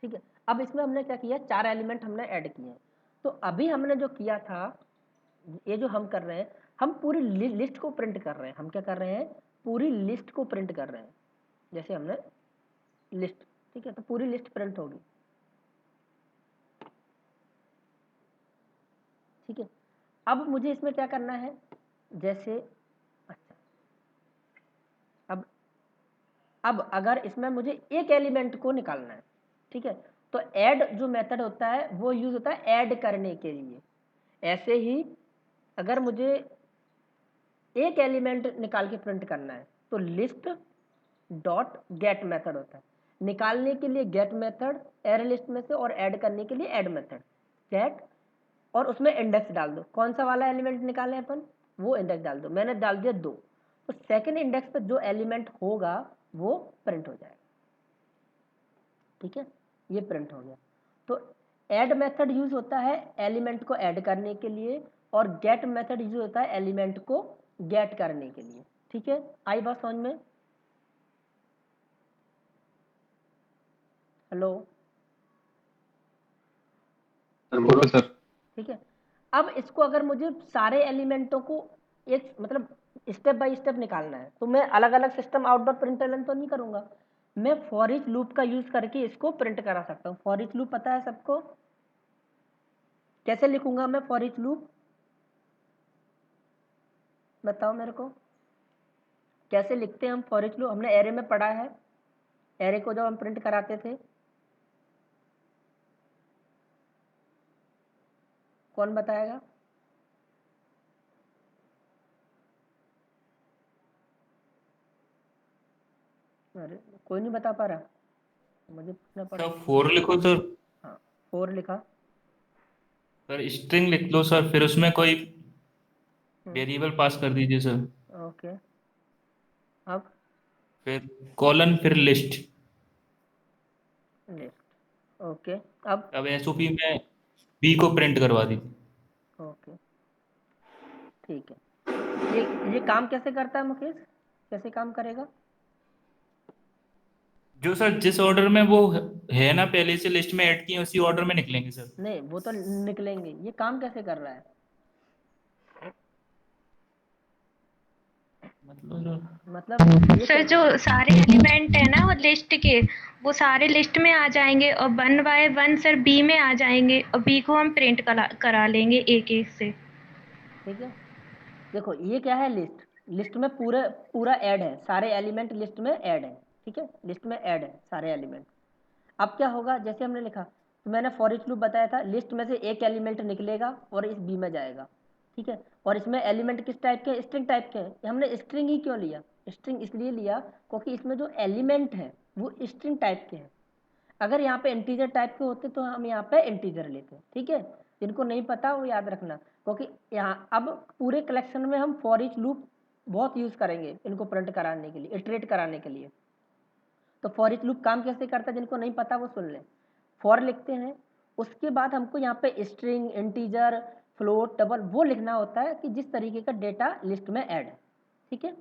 ठीक है, अब इसमें हमने क्या किया, 4 एलिमेंट हमने ऐड किए हैं। तो अभी हमने जो किया था, ये जो हम कर रहे हैं, हम पूरी लिस्ट को प्रिंट कर रहे हैं। हम क्या कर रहे हैं, पूरी लिस्ट को प्रिंट कर रहे हैं। जैसे हमने लिस्ट, ठीक है, तो पूरी लिस्ट प्रिंट होगी। ठीक है, अब मुझे इसमें क्या करना है, जैसे अच्छा, अब अगर इसमें मुझे एक एलिमेंट को निकालना है, ठीक है, तो ऐड जो मेथड होता है वो यूज होता है ऐड करने के लिए। ऐसे ही अगर मुझे एक एलिमेंट निकाल के प्रिंट करना है तो लिस्ट डॉट गेट मेथड होता है। निकालने के लिए गेट मेथड एरे लिस्ट में से, और ऐड करने के लिए ऐड मेथड गेट, और उसमें इंडेक्स डाल दो, कौन सा वाला एलिमेंट निकाले अपन, वो इंडेक्स डाल दो। मैंने डाल दिया 2, तो सेकंड इंडेक्स पे जो एलिमेंट होगा वो प्रिंट हो जाएगा। ठीक है, ये प्रिंट हो गया। तो ऐड मेथड यूज होता है एलिमेंट को ऐड करने के लिए, और गेट मेथड यूज होता है एलिमेंट को गेट करने के लिए। ठीक है, आई बात समझ में? हेलो बोलो सर। ठीक है, अब इसको अगर मुझे सारे एलिमेंटों को एक मतलब स्टेप बाय स्टेप निकालना है तो मैं अलग अलग सिस्टम आउटडोर प्रिंटलन तो नहीं करूंगा, मैं फॉर ईच लूप का यूज करके इसको प्रिंट करा सकता हूँ। फॉर ईच लूप पता है सबको? कैसे लिखूंगा मैं फॉर ईच लूप? बताओ मेरे को, कैसे लिखते हैं हम फॉर ईच लूप? हमने एरे में पढ़ा है, एरे को जब हम प्रिंट कराते थे। कौन बताएगा? अरे कोई नहीं बता पा रहा, मुझे पूछना पड़ेगा। सर 4 लिखो सर। हाँ 4 लिखा। सर स्ट्रिंग लिख लो सर, फिर उसमें कोई वेरिएबल पास कर दीजिए सर। ओके, अब फिर कॉलन, फिर लिस्ट। लिस्ट। ओके, अब एसओपी में बी को प्रिंट करवा दीजिए। ओके ठीक है। ये काम कैसे करता है मुकेश? कैसे काम करेगा? जो सर जिस ऑर्डर में वो है ना पहले से लिस्ट में ऐड किए उसी ऑर्डर में निकलेंगे सर। नहीं वो तो निकलेंगे, ये काम कैसे कर रहा है? मतलब ये सर जो सारे एलिमेंट है ना वो लिस्ट के, वो सारे लिस्ट में आ जाएंगे और 1 बाय 1 सर बी में आ जाएंगे और बी को हम प्रिंट करा लेंगे एक एक से। ठीक है, देखो ये क्या है, लिस्ट। लिस्ट में पूरा पूरा ऐड है, सारे एलिमेंट लिस्ट में ऐड है। ठीक है, लिस्ट में ऐड है सारे एलिमेंट। अब क्या होगा, जैसे हमने लिखा तो मैंने फॉर ईच लूप बताया था, लिस्ट में से एक एलिमेंट निकलेगा और इस बी में जाएगा। ठीक है, और इसमें एलिमेंट किस टाइप के हैं? स्ट्रिंग टाइप के हैं। हमने स्ट्रिंग ही क्यों लिया? स्ट्रिंग इसलिए लिया क्योंकि इसमें जो एलिमेंट है वो स्ट्रिंग टाइप के हैं। अगर यहाँ पे इंटीजर टाइप के होते तो हम यहाँ पे इंटीजर लेते। ठीक है, जिनको नहीं पता वो याद रखना, क्योंकि यहाँ अब पूरे कलेक्शन में हम फॉर ईच लूप बहुत यूज करेंगे इनको प्रिंट कराने के लिए, इटरेट कराने के लिए। तो फॉर ईच लूप काम कैसे करता है, जिनको नहीं पता वो सुन लें। फॉर लिखते हैं, उसके बाद हमको यहाँ पे स्ट्रिंग, इंटीजर, फ्लोट, डबल वो लिखना होता है कि जिस तरीके का डेटा लिस्ट में ऐड है। ठीक है,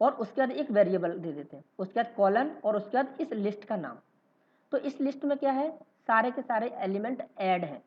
और उसके बाद एक वेरिएबल दे देते हैं, उसके बाद कॉलन और उसके बाद इस लिस्ट का नाम। तो इस लिस्ट में क्या है, सारे के सारे एलिमेंट ऐड हैं।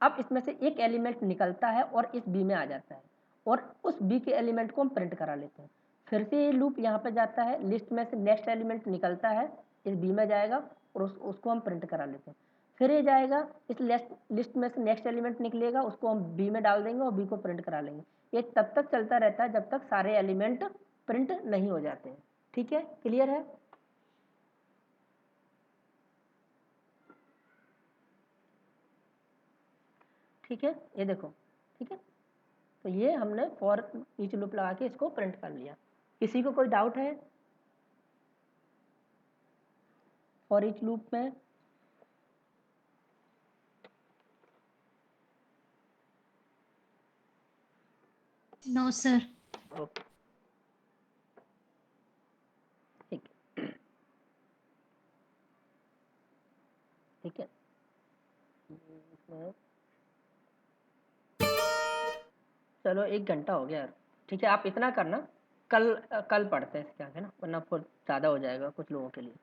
अब इसमें से एक एलिमेंट निकलता है और इस बी में आ जाता है और उस बी के एलिमेंट को हम प्रिंट करा लेते हैं। फिर से ये लूप यहाँ पे जाता है, लिस्ट में से नेक्स्ट एलिमेंट निकलता है, इस बी में जाएगा और उसको हम प्रिंट करा लेते हैं। फिर ये जाएगा, इस लिस्ट में से नेक्स्ट एलिमेंट निकलेगा, उसको हम बी में डाल देंगे और बी को प्रिंट करा लेंगे। ये तब तक चलता रहता है जब तक सारे एलिमेंट प्रिंट नहीं हो जाते हैं। ठीक है, क्लियर है? ठीक है, ये देखो। ठीक है, तो ये हमने फॉर ईच लूप लगा के इसको प्रिंट कर लिया। किसी को कोई डाउट है फॉर ईच लूप में? No sir. ओके ठीक है, ठीक है। चलो 1 घंटा हो गया यार। ठीक है, आप इतना करना, कल कल पढ़ते हैं इसके आगे ना, वरना फिर ज़्यादा हो जाएगा कुछ लोगों के लिए।